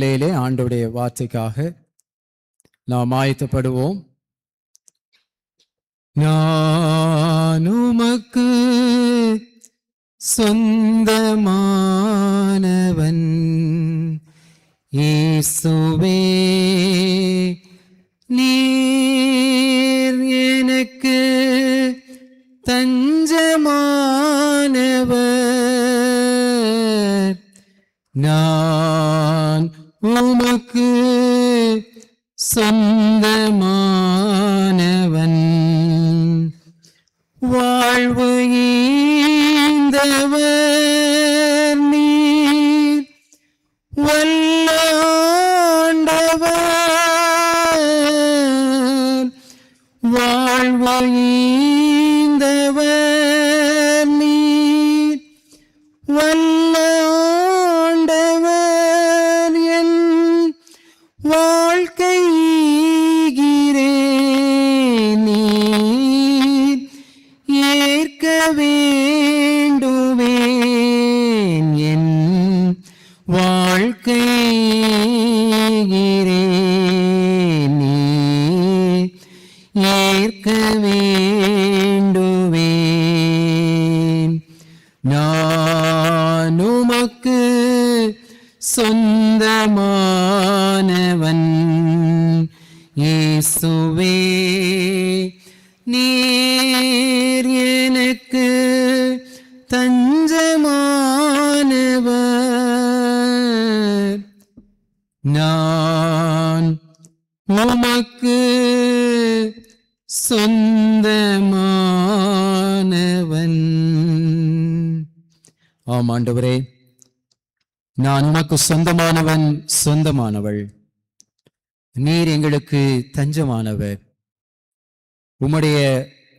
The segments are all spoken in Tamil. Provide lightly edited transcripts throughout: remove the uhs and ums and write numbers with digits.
ஆண்டவருடைய வார்த்தைக்காக நாம் ஆயத்தப்படுவோம். நான் உமக்கு சொந்தமானவன், இயேசுவே நீர் எனக்கு தஞ்சமானவர். நான் உமக்கு சொந்தமானவன், வாழ்வு ஈந்தவர் நீர், வல்லாண்டவர். வாழ்வு ஈந்தவர் நீர், வல்லாண்டவர். என் வாழ்க்கை ஈகிறேன், நீர் ஏற்க வேண்டுவேன். என் வாழ்க்கை ஈகிறேன், நீர் ஏற்க வேண்டுவேன். நான் உமக்கு சொந்தமானவன், இயேசுவே நீர் எனக்கு தஞ்சமானவர். நான் உமக்கு சொந்தமானவன். ஆம் ஆண்டவரே, நான் உமக்கு சொந்தமானவன், சொந்தமானவள். நீர் எங்களுக்கு தஞ்சமானவர். உம்முடைய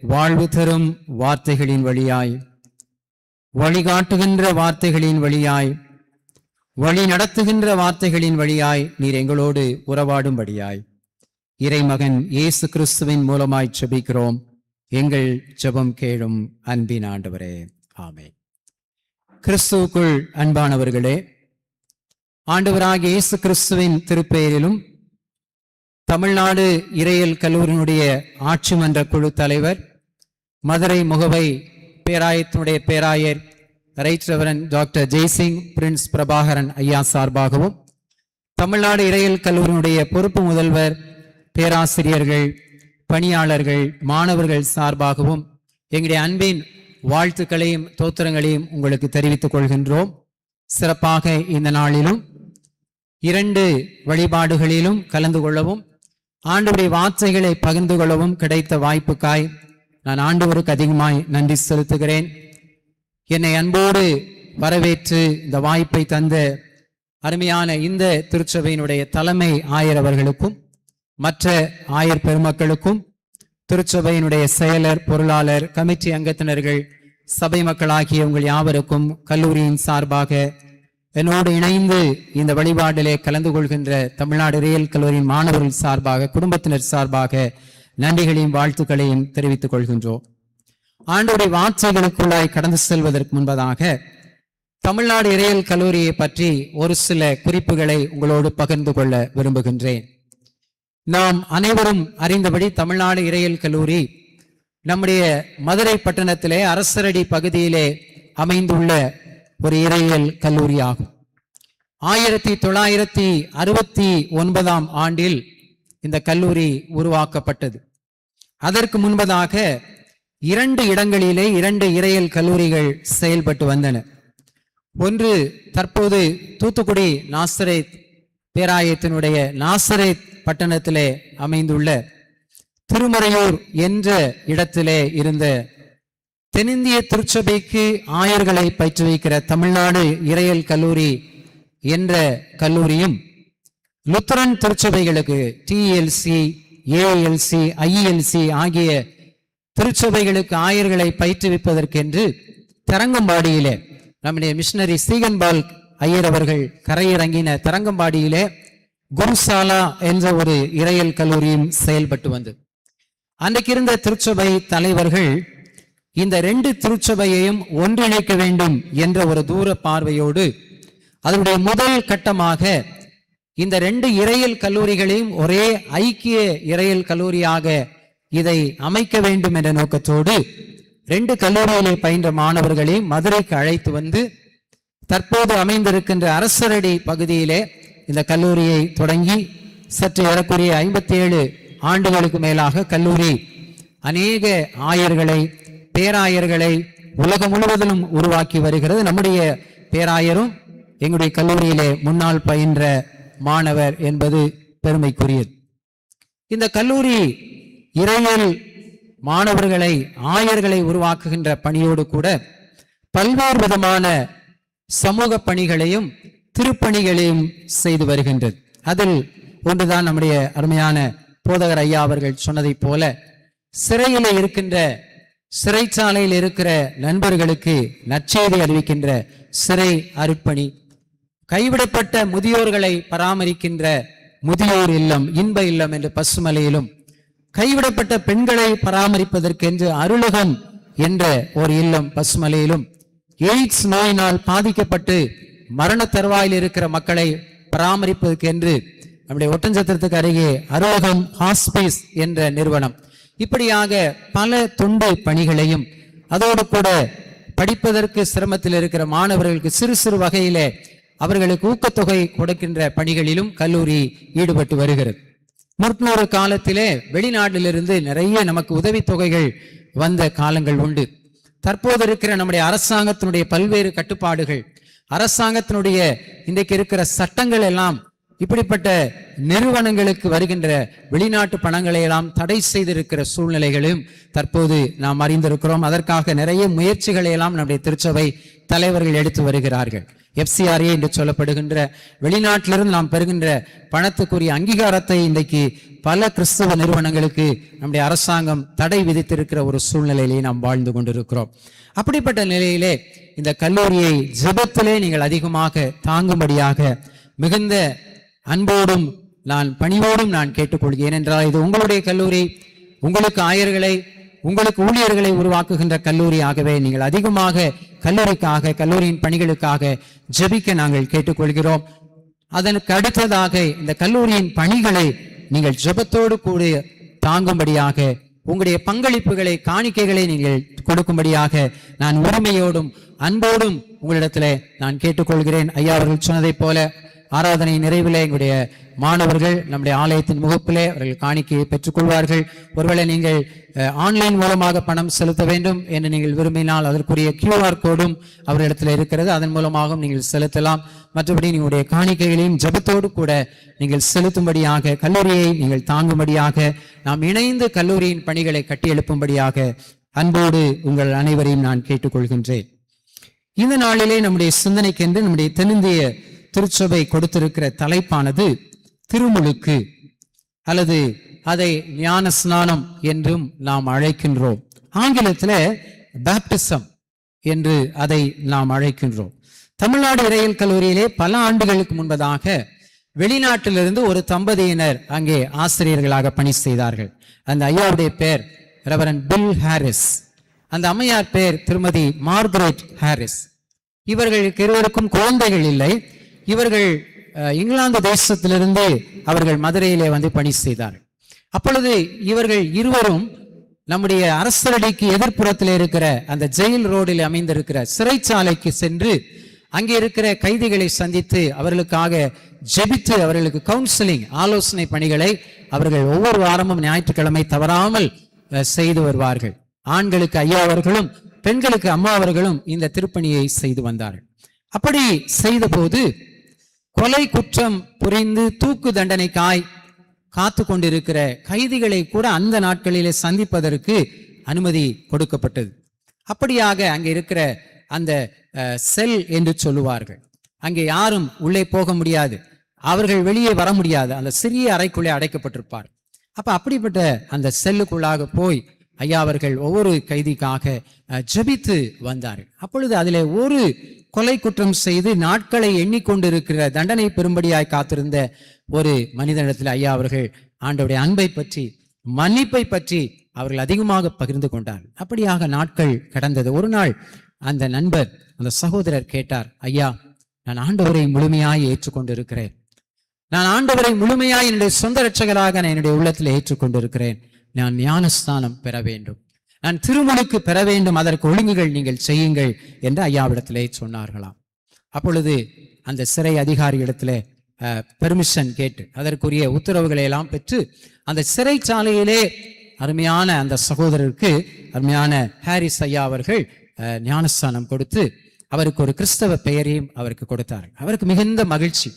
வாழ்வு தரும் வார்த்தைகளின் வழியாய், வழிகாட்டுகின்ற வார்த்தைகளின் வழியாய், வழி நடத்துகின்ற வார்த்தைகளின் வழியாய் நீர் எங்களோடு உறவாடும்படியாய் இறைமகன் இயேசு கிறிஸ்துவின் மூலமாய் ஜெபிக்கிறோம். எங்கள் ஜெபம் கேளும் அன்பின் ஆண்டவரே, ஆமென். கிறிஸ்துவுக்குள் அன்பானவர்களே, ஆண்டவராகிய இயேசு கிறிஸ்துவின் திருப்பெயரிலும் தமிழ்நாடு இறையியல் கல்லூரியினுடைய ஆட்சி மன்ற குழு தலைவர், மதுரை முகவை பேராயத்தினுடைய பேராயர் right reverend doctor Jeyasingh Prince Prabhakaran ஐயா சார்பாகவும், தமிழ்நாடு இறையியல் கல்லூரியினுடைய பொறுப்பு முதல்வர், பேராசிரியர்கள், பணியாளர்கள், மாணவர்கள் சார்பாகவும் எங்களுடைய அன்பின் வாழ்த்துக்களையும் தோத்திரங்களையும் உங்களுக்கு தெரிவித்துக் கொள்கின்றோம். சிறப்பாக இந்த நாளிலும் 2 வழிபாடுகளிலும் கலந்து கொள்ளவும், ஆண்டவருடைய வார்த்தைகளை பகிர்ந்து கொள்ளவும் கிடைத்த வாய்ப்புக்காய் நான் ஆண்டவருக்கு அதிகமாய் நன்றி செலுத்துகிறேன். என்னை அன்போடு வரவேற்று இந்த வாய்ப்பை தந்த அருமையான இந்த திருச்சபையினுடைய தலைமை ஆயர் அவர்களுக்கும், மற்ற ஆயர் பெருமக்களுக்கும், திருச்சபையினுடைய செயலர், பொருளாளர், கமிட்டி அங்கத்தினர்கள், சபை மக்களாகிய உங்கள் யாவருக்கும் கல்லூரியின் சார்பாக என்னோடு இணைந்து இந்த வழிபாட்டிலே கலந்து கொள்கின்ற தமிழ்நாடு இறையியல் கல்லூரியின் மாணவர்கள் சார்பாக, குடும்பத்தினர் சார்பாக நன்றிகளையும் வாழ்த்துக்களையும் தெரிவித்துக் கொள்கின்றோம். ஆண்டவருடைய வார்த்தைகளுக்குள்ளாய் கடந்து செல்வதற்கு முன்பதாக தமிழ்நாடு இறையியல் கல்லூரியை பற்றி ஒரு சில குறிப்புகளை உங்களோடு பகிர்ந்து கொள்ள விரும்புகின்றேன். நாம் அனைவரும் அறிந்தபடி தமிழ்நாடு இறையியல் கல்லூரி நம்முடைய மதுரை பட்டணத்திலே அரசரடி பகுதியிலே அமைந்துள்ள ஒரு இறையியல் கல்லூரி ஆகும். 1969 ஆண்டில் இந்த கல்லூரி உருவாக்கப்பட்டது. அதற்கு முன்பதாக 2 இடங்களிலே 2 இறையியல் கல்லூரிகள் செயல்பட்டு வந்தன. ஒன்று தற்போது தூத்துக்குடி நாசரேத் பேராயத்தினுடைய நாசரேத் பட்டணத்திலே அமைந்துள்ள திருமறையூர் என்ற இடத்திலே இருந்த தென்னிந்திய திருச்சபைக்கு ஆயர்களை பயிற்றுவிக்கிற தமிழ்நாடு இறையியல் கல்லூரி என்ற கல்லூரியும், லுத்தரன் திருச்சபைகளுக்கு TLC, ALC, IELC ஆகிய திருச்சபைகளுக்கு ஆயர்களை பயிற்றுவிப்பதற்கென்று தரங்கம்பாடியிலே நம்முடைய மிஷனரி ஸ்டீகன்பால் ஐயர் அவர்கள் கரையிறங்கின தரங்கம்பாடியிலே குருசாலா என்ற ஒரு இறையியல் கல்லூரியும் செயல்பட்டு வந்தது. அன்றைக்கு இருந்த திருச்சபை தலைவர்கள் இந்த 2 திருச்சபையையும் ஒன்றிணைக்க வேண்டும் என்ற ஒரு தூர பார்வையோடு அதனுடைய முதல் கட்டமாக இந்த 2 இறையியல் கல்லூரிகளையும் ஒரே ஐக்கிய இறையியல் கல்லூரியாக இதை அமைக்க வேண்டும் என்ற நோக்கத்தோடு 2 கல்லூரிகளை பயின்ற மாணவர்களையும் மதுரைக்கு அழைத்து வந்து தற்போது அமைந்திருக்கின்ற அரசரடி பகுதியிலே இந்த கல்லூரியை தொடங்கி சற்று ஏறக்குறைய 57 ஆண்டுகளுக்கு மேலாக கல்லூரி அநேக ஆயர்களை பேராயர்களை உலகம் முழுவதிலும் உருவாக்கி வருகிறது. நம்முடைய பேராயரும் எங்களுடைய கல்லூரியிலே முன்னால் பயின்ற மாணவர் என்பது பெருமைக்குரியது. இந்த கல்லூரி இறையியல் மாணவர்களை ஆயர்களை உருவாக்குகின்ற பணியோடு கூட பல்வேறு விதமான சமூக பணிகளையும் திருப்பணிகளையும் செய்து வருகின்றது. அதில் ஒன்றுதான் நம்முடைய அருமையான போதகர் ஐயா அவர்கள் சொன்னதைப் போல சிறையில் இருக்கின்ற சிறைச்சாலையில் இருக்கிற நண்பர்களுக்கு நற்செய்தி அறிவிக்கின்ற சிறை அருட்பணி, கைவிடப்பட்ட முதியோர்களை பராமரிக்கின்ற முதியோர் இல்லம் இன்ப இல்லம் என்று பசுமலையிலும், கைவிடப்பட்ட பெண்களை பராமரிப்பதற்கென்று அருளகம் என்ற ஒரு இல்லம் பசுமலையிலும், எய்ட்ஸ் நோயினால் பாதிக்கப்பட்டு மரண தருவாயில் இருக்கிற மக்களை பராமரிப்பதற்கென்று நம்முடைய ஒட்டஞ்சத்திரத்துக்கு அருகே அருளகம் ஹாஸ்பீஸ் என்ற நிறுவனம், இப்படியாக பல தொண்டு பணிகளையும் அதோடு கூட படிப்பதற்கு சிரமத்தில் இருக்கிற மாணவர்களுக்கு சிறு சிறு வகையிலே அவர்களுக்கு ஊக்கத்தொகை கொடுக்கின்ற பணிகளிலும் கல்லூரி ஈடுபட்டு வருகிறது. முற்போறு காலத்திலே வெளிநாட்டிலிருந்து நிறைய நமக்கு உதவித்தொகைகள் வந்த காலங்கள் உண்டு. தற்போது இருக்கிற நம்முடைய அரசாங்கத்தினுடைய பல்வேறு கட்டுப்பாடுகள், அரசாங்கத்தினுடைய இன்றைக்கு இருக்கிற சட்டங்கள் எல்லாம் இப்படிப்பட்ட நிறுவனங்களுக்கு வருகின்ற வெளிநாட்டு பணங்களை எல்லாம் தடை செய்திருக்கிற சூழ்நிலைகளையும் தற்போது நாம் அறிந்திருக்கிறோம். அதற்காக நிறைய முயற்சிகளை எல்லாம் நம்முடைய திருச்சபை தலைவர்கள் எடுத்து வருகிறார்கள். FCRA என்று சொல்லப்படுகின்ற வெளிநாட்டிலிருந்து நாம் பெறுகின்ற பணத்துக்குரிய அங்கீகாரத்தை இன்றைக்கு பல கிறிஸ்தவ நிறுவனங்களுக்கு நம்முடைய அரசாங்கம் தடை விதித்திருக்கிற ஒரு சூழ்நிலையிலே நாம் வாழ்ந்து கொண்டிருக்கிறோம். அப்படிப்பட்ட நிலையிலே இந்த கல்லூரியை ஜெபத்திலே நீங்கள் அதிகமாக தாங்கும்படியாக மிகுந்த அன்போடும் நான் பணிவோடும் நான் கேட்டுக்கொள்கிறேன். ஏனென்றால் இது உங்களுடைய கல்லூரி, உங்களுக்கு ஆயர்களை உங்களுக்கு ஊழியர்களை உருவாக்குகின்ற கல்லூரி. ஆகவே நீங்கள் அதிகமாக கல்லூரிக்காக கல்லூரியின் பணிகளுக்காக ஜெபிக்க நாங்கள் கேட்டுக்கொள்கிறோம். அதற்கு அடுத்ததாக இந்த கல்லூரியின் பணிகளை நீங்கள் ஜெபத்தோடு கூட தாங்கும்படியாக உங்களுடைய பங்களிப்புகளை காணிக்கைகளை நீங்கள் கொடுக்கும்படியாக நான் உரிமையோடும் அன்போடும் உங்களிடத்தில் நான் கேட்டுக்கொள்கிறேன். ஐயா அவர்கள் சொன்னதைப் போல ஆராதனை நிறைவிலே எங்களுடைய மாணவர்கள் நம்முடைய ஆலயத்தின் முகப்பிலே அவர்கள் காணிக்கையை பெற்றுக்கொள்வார்கள். ஒருவேளை நீங்கள் ஆன்லைன் மூலமாக பணம் செலுத்த வேண்டும் என்று நீங்கள் விரும்பினால் அதற்குரிய QR கோடும் அவர்களிடத்தில் இருக்கிறது, அதன் மூலமாகவும் நீங்கள் செலுத்தலாம். மற்றபடி நீங்களுடைய காணிக்கைகளையும் ஜெபத்தோடு கூட நீங்கள் செலுத்தும்படியாக கல்லூரியை நீங்கள் தாங்கும்படியாக நாம் இணைந்து கல்லூரியின் பணிகளை கட்டி எழுப்பும்படியாக அன்போடு உங்கள் அனைவரையும் நான் கேட்டுக்கொள்கின்றேன். இந்த நாளிலே நம்முடைய சிந்தனைக்கென்று நம்முடைய தென்னிந்திய திருச்சபை கொடுத்திருக்கிற தலைப்பானது திருமுழுக்கு அல்லது அதை ஞான ஸ்நானம் என்றும் நாம் அழைக்கின்றோம். ஆங்கிலத்தில் பேப்டிசம் என்று அதை நாம் அழைக்கின்றோம். தமிழ்நாடு இறையியல் கல்லூரியிலே பல ஆண்டுகளுக்கு முன்பதாக வெளிநாட்டிலிருந்து ஒரு தம்பதியினர் அங்கே ஆசிரியர்களாக பணி செய்தார்கள். அந்த ஐயாவுடைய பேர் ரெவரண்ட் பில் ஹாரிஸ், அந்த அம்மையார் பேர் திருமதி மார்கரெட் ஹாரிஸ். இவர்களுக்கு இருவருக்கும் குழந்தைகள் இல்லை. இவர்கள் இங்கிலாந்து தேசத்திலிருந்து அவர்கள் மதுரையிலே வந்து பணி செய்தார்கள். அப்பொழுது இவர்கள் இருவரும் நம்முடைய அரசரடிக்கு எதிர்ப்புறத்தில் இருக்கிற அந்த ஜெயில் ரோடில் அமைந்திருக்கிற சிறைச்சாலைக்கு சென்று அங்கே இருக்கிற கைதிகளை சந்தித்து அவர்களுக்காக ஜெபித்து அவர்களுக்கு கவுன்சிலிங் ஆலோசனை பணிகளை அவர்கள் ஒவ்வொரு வாரமும் ஞாயிற்றுக்கிழமை தவறாமல் செய்து வருவார்கள். ஆண்களுக்கு ஐயா அவர்களும் பெண்களுக்கு அம்மா அவர்களும் இந்த திருப்பணியை செய்து வந்தார்கள். அப்படி செய்த போது கொலை குற்றம் புரிந்து தூக்கு தண்டனைக்காய் காத்து கொண்டிருக்கிற கைதிகளை கூட அந்த நாட்களிலே சந்திப்பதற்கு அனுமதி கொடுக்கப்பட்டது. அப்படியாக அங்கே இருக்கிற அந்த செல் என்று சொல்லுவார்கள், அங்கே யாரும் உள்ளே போக முடியாது, அவர்கள் வெளியே வர முடியாது, அந்த சிறிய அறைக்குள்ளே அடைக்கப்பட்டிருப்பார். அப்படிப்பட்ட அந்த செல்லுக்குள்ளாக போய் ஐயா அவர்கள் ஒவ்வொரு கைதிக்காக ஜெபித்து வந்தார்கள். அப்பொழுது அதிலே ஒரு கொலை குற்றம் செய்து நாட்களை எண்ணிக்கொண்டிருக்கிற தண்டனை பெறும்படியாய் காத்திருந்த ஒரு மனிதனிடத்தில் ஐயா அவர்கள் ஆண்டவருடைய அன்பை பற்றி மன்னிப்பை பற்றி அவர்கள் அதிகமாக பகிர்ந்து கொண்டார்கள். அப்படியாக நாட்கள் கடந்தது. ஒரு நாள் அந்த நண்பர் அந்த சகோதரர் கேட்டார், ஐயா நான் ஆண்டவரை முழுமையாய் ஏற்றுக்கொண்டிருக்கிறேன், நான் ஆண்டவரை முழுமையாய் என்னுடைய சொந்த இரட்சகராக நான் என்னுடைய உள்ளத்தில் ஏற்றுக்கொண்டிருக்கிறேன். நான் ஞானஸ்நானம் பெற வேண்டும், நான் திருமுழுக்கு பெற வேண்டும், அதற்கு ஒழுங்குகள் நீங்கள் செய்யுங்கள் என்று ஐயாவிடத்திலே சொன்னார்களாம். அப்பொழுது அந்த சிறை அதிகாரியிடத்திலே பெர்மிஷன் கேட்டு அதற்குரிய உத்தரவுகளை எல்லாம் பெற்று அந்த சிறைச்சாலையிலே அருமையான அந்த சகோதரருக்கு, அருமையான ஹாரிஸ் ஐயா அவர்கள் ஞானஸ்தானம் கொடுத்து அவருக்கு ஒரு கிறிஸ்தவ பெயரையும் அவருக்கு கொடுத்தார்கள். அவருக்கு மிகுந்த மகிழ்ச்சி.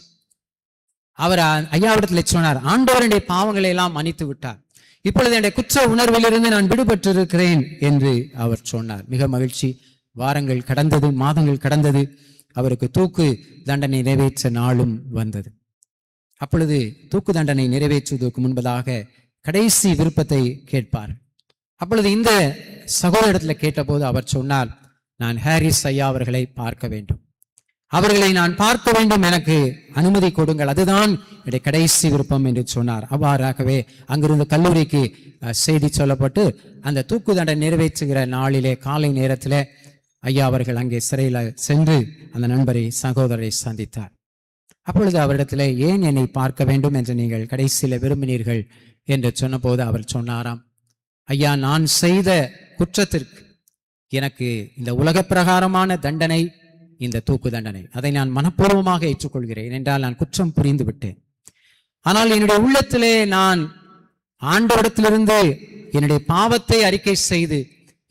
அவர் ஐயாவிடத்தில் சொன்னார், ஆண்டவருடைய பாவங்களை எல்லாம் மன்னித்து விட்டார், இப்பொழுது என்னுடைய குற்ற உணர்விலிருந்து நான் விடுபட்டிருக்கிறேன் என்று அவர் சொன்னார். மிக மகிழ்ச்சி. வாரங்கள் கடந்தது, மாதங்கள் கடந்தது. அவருக்கு தூக்கு தண்டனை நிறைவேற்ற நாளும் வந்தது. அப்பொழுது தூக்கு தண்டனை நிறைவேற்றுவதற்கு முன்பதாக கடைசி விருப்பத்தை கேட்பார். அப்பொழுது இந்த சகோதரத்தில் கேட்டபோது அவர் சொன்னார், நான் ஹாரிஸ் ஐயா அவர்களை பார்க்க வேண்டும், அவர்களை நான் பார்க்க வேண்டும், எனக்கு அனுமதி கொடுங்கள், அதுதான் என்னுடைய கடைசி விருப்பம் என்று சொன்னார். அவ்வாறாகவே அங்கிருந்து கல்லூரிக்கு செய்தி சொல்லப்பட்டு அந்த தூக்கு தண்டனை நிறைவேற்றுகிற நாளிலே காலை நேரத்தில் ஐயா அவர்கள் அங்கே சிறையில் சென்று அந்த நண்பரை, சகோதரரை சந்தித்தார். அப்பொழுது அவரிடத்தில், ஏன் என்னை பார்க்க வேண்டும் என்று நீங்கள் கடைசியில் விரும்பினீர்கள் என்று சொன்னபோது அவர் சொன்னாராம், ஐயா, நான் செய்த குற்றத்திற்கு எனக்கு இந்த உலக பிரகாரமான தண்டனை, இந்த தூக்கு தண்டனை, அதை நான் மனப்பூர்வமாக ஏற்றுக்கொள்கிறேன். என்றால் நான் குற்றம் புரிந்து விட்டேன். ஆனால் என்னுடைய உள்ளத்திலே நான் ஆண்டவரிடத்திலிருந்து என்னுடைய பாவத்தை அறிக்கை செய்து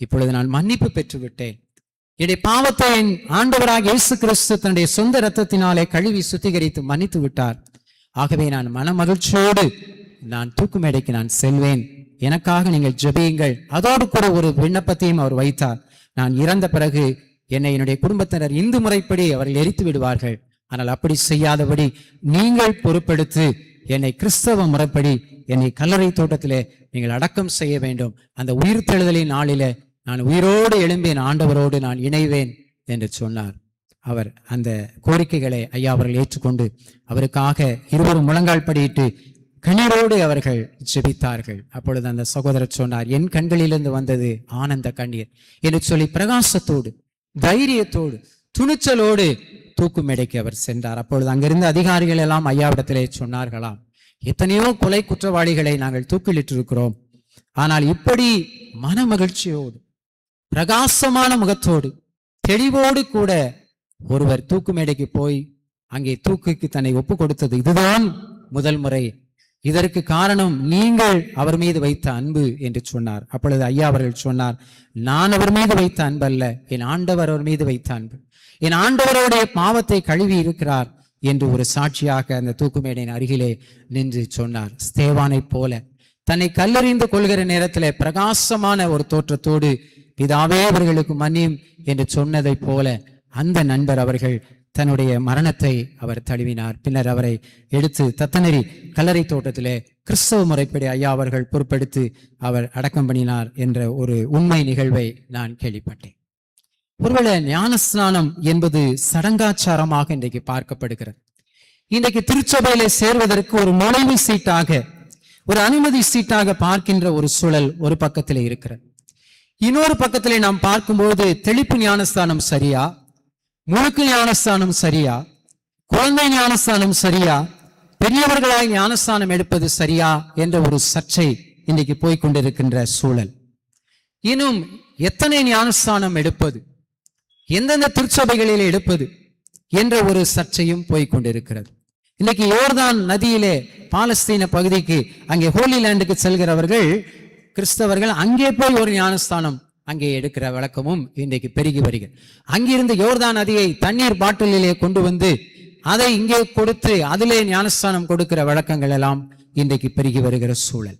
இப்பொழுது நான் மன்னிப்பு பெற்று விட்டேன். என்னுடைய பாவத்தை என் ஆண்டவராக இயேசு கிறிஸ்து தன்னுடைய சொந்த இரத்தத்தினாலே கழுவி சுத்திகரித்து மன்னித்து விட்டார். ஆகவே நான் மன மகிழ்ச்சியோடு நான் தூக்கு மேடைக்கு நான் செல்வேன், எனக்காக நீங்கள் ஜெபியுங்கள். அதோடு கூட ஒரு விண்ணப்பத்தையும் அவர் வைத்தார். நான் இறந்த பிறகு என்னை என்னுடைய குடும்பத்தினர் இந்து முறைப்படி அவர்கள் எரித்து விடுவார்கள், ஆனால் அப்படி செய்யாதபடி நீங்கள் பொறுப்பெடுத்து என்னை கிறிஸ்தவ முறைப்படி என்னை கல்லறை தோட்டத்திலே நீங்கள் அடக்கம் செய்ய வேண்டும். அந்த உயிர்த்தெழுதலின் நாளிலே நான் உயிரோடு எழும்பி என் ஆண்டவரோடு நான் இணைவேன் என்று சொன்னார். அவர் அந்த கோரிக்கைகளை ஐயா அவர்கள் ஏற்றுக்கொண்டு அவருக்காக இருவரும் முழங்கால் படியிட்டு கண்ணீரோடு அவர்கள் ஜெபித்தார்கள். அப்பொழுது அந்த சகோதரர் சொன்னார், என் கண்களிலிருந்து வந்தது ஆனந்த கண்ணீர் என்று சொல்லி பிரகாசத்தோடு, தைரியத்தோடு, துணிச்சலோடு தூக்கு மேடைக்கு அவர் சென்றார். அப்பொழுது அங்கிருந்த அதிகாரிகள் எல்லாம் ஐயாவிடத்திலே சொன்னார்களாம், எத்தனையோ கொலை குற்றவாளிகளை நாங்கள் தூக்கிலிட்டிருக்கிறோம், ஆனால் இப்படி மன மகிழ்ச்சியோடு, பிரகாசமான முகத்தோடு, தெளிவோடு கூட ஒருவர் தூக்கு மேடைக்கு போய் அங்கே தூக்குக்கு தன்னை ஒப்பு கொடுத்தது இதுதான் முதல் முறை. இதற்கு காரணம் நீங்கள் அவர் மீது வைத்த அன்பு என்று சொன்னார். அப்பொழுது ஐயா அவர்கள் சொன்னார், நான் அவர் மீது வைத்த அன்பு அல்ல, என் ஆண்டவர் அவர் மீது வைத்த அன்பு, என் ஆண்டவருடைய பாவத்தை கழுவி இருக்கிறார் என்று ஒரு சாட்சியாக அந்த தூக்கு மேடையின் அருகிலே நின்று சொன்னார். ஸ்தேவானை போல தன்னை கல்லறிந்து கொள்கிற நேரத்தில் பிரகாசமான ஒரு தோற்றத்தோடு, பிதாவே அவர்களுக்கு மன்னியும் என்று சொன்னதை போல அந்த நண்பர் அவர்கள் தன்னுடைய மரணத்தை அவர் தழுவினார். பின்னர் அவரை எடுத்து தத்தனரி கல்லறை தோட்டத்திலே கிறிஸ்தவ முறைப்படி ஐயா அவர்கள் பொறுப்பெடுத்து அவர் அடக்கம் பண்ணினார் என்ற ஒரு உண்மை நிகழ்வை நான் கேள்விப்பட்டேன். ஒருவேளை ஞானஸ்நானம் என்பது சடங்காச்சாரமாக இன்றைக்கு பார்க்கப்படுகிறது. இன்றைக்கு திருச்சபையிலே சேர்வதற்கு ஒரு நுழைவு சீட்டாக, ஒரு அனுமதி சீட்டாக பார்க்கின்ற ஒரு சூழல் ஒரு பக்கத்திலே இருக்கிறது. இன்னொரு பக்கத்திலே நாம் பார்க்கும்போது தெளிப்பு ஞானஸ்தானம் சரியா, முழுக்கு ஞானஸ்தானம் சரியா, குழந்தை ஞானஸ்தானம் சரியா, பெரியவர்களாய் ஞானஸ்தானம் எடுப்பது சரியா என்ற ஒரு சர்ச்சை இன்றைக்கு போய்கொண்டிருக்கின்ற சூழல். இன்னும் எத்தனை ஞானஸ்தானம் எடுப்பது, எந்தெந்த திருச்சபைகளிலே எடுப்பது என்ற ஒரு சர்ச்சையும் போய்கொண்டிருக்கிறது. இன்னைக்கு யோர்தான் நதியிலே பாலஸ்தீன பகுதிக்கு அங்கே ஹோலி லேண்டுக்கு செல்கிறவர்கள், கிறிஸ்தவர்கள் அங்கே போய் ஒரு ஞானஸ்தானம் அங்கே எடுக்கிற வழக்கமும் இன்றைக்கு பெருகி வருகிறது. அங்கிருந்து யோர்தான் நதியை தண்ணீர் பாட்டிலே கொண்டு வந்து அதை இங்கே கொடுத்து அதிலே ஞானஸ்தானம் கொடுக்கிற வழக்கங்கள் எல்லாம் இன்றைக்கு பெருகி வருகிற சூழல்.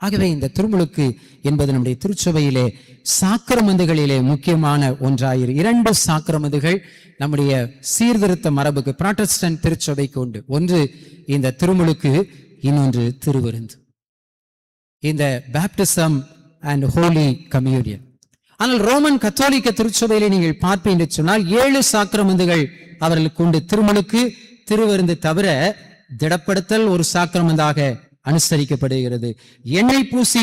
ஆகவே இந்த திருமுழுக்கு என்பது நம்முடைய திருச்சபையிலே சாக்கிரமந்துகளிலே முக்கியமான ஒன்றாயிரு. 2 சாக்கிரமந்துகள் நம்முடைய சீர்திருத்த மரபுக்கு, புராட்டஸ்டன்ட் திருச்சபைக்கு உண்டு. ஒன்று இந்த திருமுழுக்கு, இன்னொன்று திருவிருந்து, இந்த பேப்டிசம் அண்ட் ஹோலி கம்யூனியன். ஆனால் ரோமன் கத்தோலிக்க திருச்சபையிலே நீங்கள் பார்ப்பீங்க என்று சொன்னால் 7 சாக்கிரமந்துகள் அவர்களுக்கு உண்டு. திருமுழுக்கு, திருவிருந்து தவிர திடப்படுத்தல் ஒரு சாக்கிரமந்தாக அனுசரிக்கப்படுகிறது. எண்ணெய் பூசி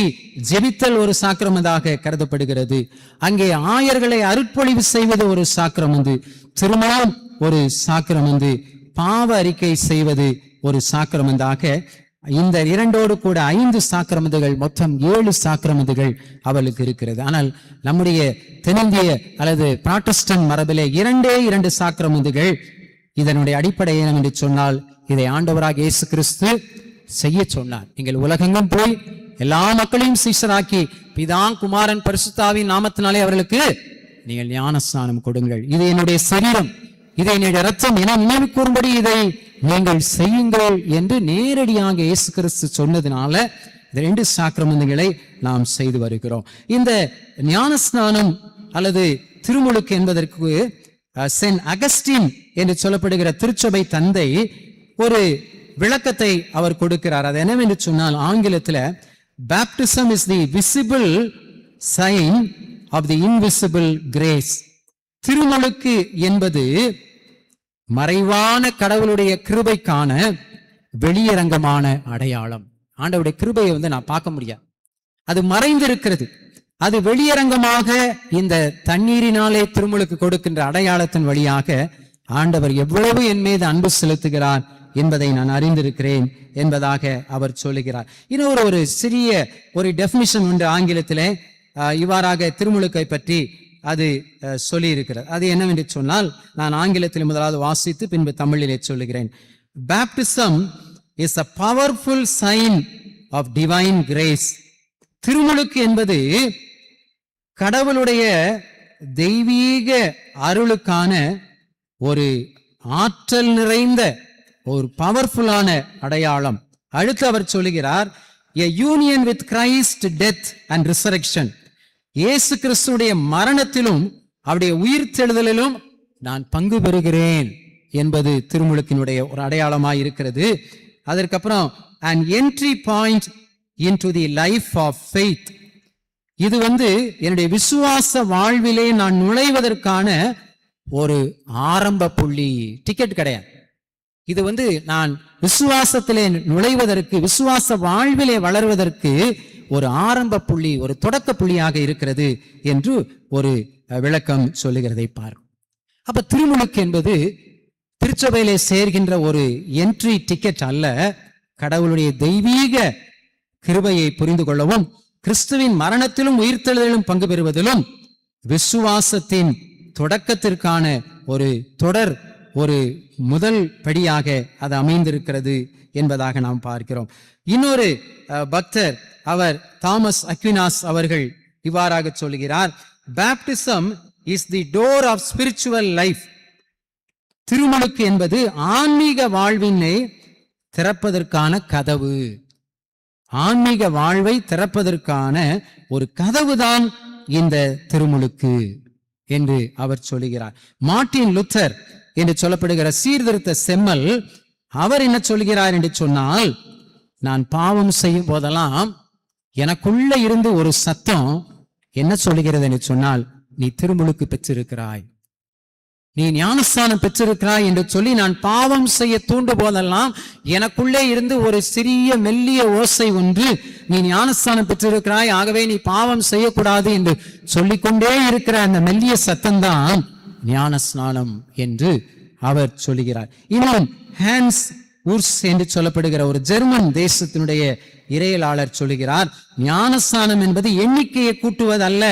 ஜெபித்தல் ஒரு சாக்கிரமந்தாக கருதப்படுகிறது. அங்கே ஆயர்களை அருட்பொழிவு செய்வது ஒரு சாக்கிரமந்து, திருமணம் ஒரு சாக்கிரமந்து, பாவ அறிக்கை செய்வது ஒரு சாக்கிரமந்தாக. இந்த இரண்டோடு கூட 5 சாக்கிரமந்துகள், மொத்தம் 7 சாக்கிரமந்துகள் அவளுக்கு இருக்கிறது. ஆனால் நம்முடைய தென்னிந்திய அல்லது புராட்டஸ்டன்ட் மரபிலே 2 சாக்கிரமந்துகள். இதனுடைய அடிப்படை என்று சொன்னால், இதை ஆண்டவராக இயேசு கிறிஸ்து செய்ய சொன்னார். நீங்கள் உலகெங்கும் போய் எல்லா மக்களையும் சீஷராக்கி பிதா குமாரன் பரிசுத்தாவின் நாமத்தினாலே அவர்களுக்கு நீங்கள் ஞானஸ்நானம் கொடுங்கள், இது என்னுடைய சரீரம், இதை என்னுடைய ரத்தம் என நினைவு கூறும்படி இதை நீங்கள் செய்யுங்கள் என்று நேரடியாக இயேசு கிறிஸ்து சொன்னதுனால இந்த 2 சாக்கிரமங்களை நாம் செய்து வருகிறோம். இந்த ஞானஸ்நானம் அல்லது திருமுழுக்கு என்பதற்கு சென்ட் அகஸ்டின் என்று சொல்லப்படுகிற திருச்சபை தந்தை ஒரு விளக்கத்தை அவர் கொடுக்கிறார். அது என்னவென்று சொன்னால், ஆங்கிலத்தில் baptism is the visible sign of the invisible grace. திருமுழுக்கு என்பது மறைவான கடவுளுடைய கிருபைக்கான வெளியரங்கமான அடையாளம். ஆண்டவருடைய கிருபையை நான் பார்க்க முடியாது, அது மறைந்திருக்கிறது. அது வெளியரங்கமாக இந்த தண்ணீரினாலே திருமுழுக்கு கொடுக்கின்ற அடையாளத்தின் வழியாக ஆண்டவர் எவ்வளவு என் மீது அன்பு செலுத்துகிறார் என்பதை நான் அறிந்திருக்கிறேன் என்பதாக அவர் சொல்லுகிறார். இன்னொரு ஒரு சிறிய ஒரு டெஃபினிஷன் உண்டு ஆங்கிலத்திலே, இவ்வாறாக திருமுழுக்கை பற்றி அது சொல்லி இருக்கிறது. அது என்னவென்று சொன்னால், நான் ஆங்கிலத்தில் முதலாவது வாசித்து பின்பு தமிழிலே சொல்லுகிறேன். Baptism is a powerful sign of divine grace. திருமுழுக்கு என்பது கடவுளுடைய தெய்வீக அருளுக்கான ஒரு ஆற்றல் நிறைந்த ஒரு பவர்ஃபுல்லான அடையாளம். அடுத்து அவர் சொல்லுகிறார், a union with Christ death and resurrection. இயேசு கிறிஸ்துடைய மரணத்திலும் அவருடைய உயிர்த்தெழுதலிலும் நான் பங்கு பெறுகிறேன் என்பது திருமுழுக்கினுடைய ஒரு அடையாளமாய் இருக்கிறது. அதற்கப்புறம் an entry point into the life of faith. இது என்னுடைய விசுவாச வாழ்விலே நான் நுழைவதற்கான ஒரு ஆரம்ப புள்ளி, டிக்கெட் கிடையாது. இது நான் விசுவாசத்திலே நுழைவதற்கு, விசுவாச வாழ்விலே வளர்வதற்கு ஒரு ஆரம்ப புள்ளி, ஒரு தொடக்க புள்ளியாக இருக்கிறது என்று ஒரு விளக்கம் சொல்லுகிறதை பாருங்கள். அப்ப திருமுழுக்கு என்பது திருச்சபையிலே சேர்கின்ற ஒரு என்ட்ரி டிக்கெட் அல்ல. கடவுளுடைய தெய்வீக கிருபையை புரிந்து கொள்ளவும், கிறிஸ்துவின் மரணத்திலும் உயிர்த்தெழுதலிலும் பங்கு பெறுவதிலும் விசுவாசத்தின் தொடக்கத்திற்கான ஒரு தொடர், ஒரு முதல் படியாக அது அமைந்திருக்கிறது என்பதாக நாம் பார்க்கிறோம். இன்னொரு பக்தர், அவர் தாமஸ் அக்வினாஸ் அவர்கள் இவ்வாறாக சொல்கிறார், baptism is the door of spiritual life. திருமுழுக்கு என்பது ஆன்மீக வாழ்வினை திறப்பதற்கான கதவு. ஆன்மீக வாழ்வை திறப்பதற்கான ஒரு கதவுதான் இந்த திருமுழுக்கு என்று அவர் சொல்லுகிறார். மார்ட்டின் லூத்தர் என்று சொல்லப்படுகிற சீர்திருத்த செம்மல் அவர் என்ன சொல்கிறார் என்று சொன்னால், நான் பாவம் செய்யும் போதெல்லாம் எனக்குள்ள இருந்து ஒரு சத்தம் என்ன சொல்லுகிறது என்று சொன்னால், நீ திருமுழுக்கு பெற்றிருக்கிறாய், நீ ஞானஸ்தானம் பெற்றிருக்கிறாய் என்று சொல்லி நான் பாவம் செய்ய தூண்டு போதெல்லாம் எனக்குள்ளே இருந்து ஒரு சிறிய மெல்லிய ஓசை ஒன்று, நீ ஞானஸ்தானம் பெற்றிருக்கிறாய், ஆகவே நீ பாவம் செய்யக்கூடாது என்று சொல்லிக்கொண்டே இருக்கிற அந்த மெல்லிய சத்தம்தான் ஞானஸ்நானம் என்று அவர் சொல்லுகிறார். இன்னும் ஹான்ஸ் உர்ஸ் என்று சொல்லப்படுகிற ஒரு ஜெர்மன் தேசத்தினுடைய இறையலாளர் சொல்லுகிறார், ஞானஸ்நானம் என்பது எண்ணிக்கையை கூட்டுவதல்ல.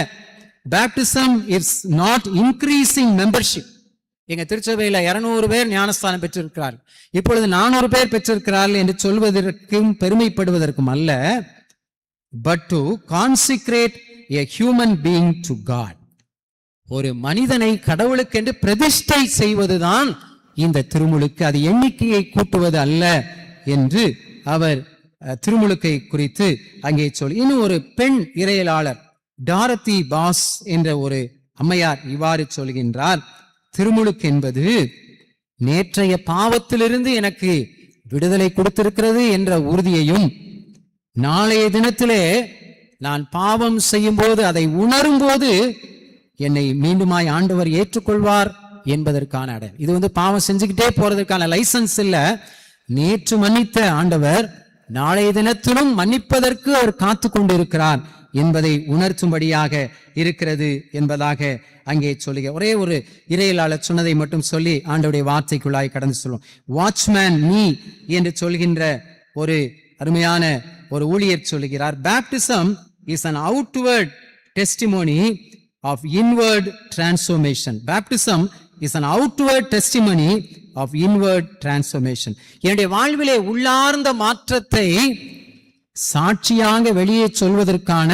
Baptism is not increasing membership. எங்க திருச்சபையில 200 பேர் ஞானஸ்தானம் பெற்றிருக்கிறார்கள், இப்பொழுது 400 பேர் பெற்றிருக்கிறார்கள் என்று சொல்வதற்கும் பெருமைப்படுவதற்கும் அல்ல, but to consecrate a human being to God. ஒரு மனிதனை கடவுளுக்கு என்று பிரதிஷ்டை செய்வதுதான் இந்த திருமுழுக்கு, அது எண்ணிக்கையை கூட்டுவது அல்ல என்று அவர் திருமுழுக்கை குறித்து அங்கே சொல்லி. இன்னும் ஒரு பெண் இறையலாளர் டாரத்தி பாஸ் என்ற ஒரு அம்மையார் இவ்வாறு சொல்கின்றார், திருமுழுக்கு என்பது நேற்றைய பாவத்திலிருந்து எனக்கு விடுதலை கொடுத்திருக்கிறது என்ற உறுதியையும், நாளைய தினத்திலே நான் பாவம் செய்யும் போது அதை உணரும் போது என்னை மீண்டுமாய் ஆண்டவர் ஏற்றுக்கொள்வார் என்பதற்கான அடையாளம். இது பாவம் செஞ்சுக்கிட்டே போறதற்கான லைசன்ஸ் இல்ல. நேற்று மன்னித்த ஆண்டவர் நாளைய தினத்திலும் மன்னிப்பதற்கு அவர் காத்து கொண்டிருக்கிறார் என்பதை உணர்த்தும்படியாக இருக்கிறது என்பதாக அங்கே சொல்லுக. ஒரே ஒரு இறையிலாளர் சொன்னதை மட்டும் சொல்லி ஆண்டவருடைய வார்த்தைக்குள்ளாய் கடந்து சொல்லுவோம். வாட்ச்மேன் மீ என்று சொல்கின்ற ஒரு அருமையான ஒரு ஊழியர் சொல்லுகிறார், baptism is an outward testimony of inward transformation. Baptism is an outward testimony of inward transformation. என்னுடைய வாழ்விலே உள்ளார்ந்த மாற்றத்தை சாட்சியாக வெளியே சொல்வதற்கான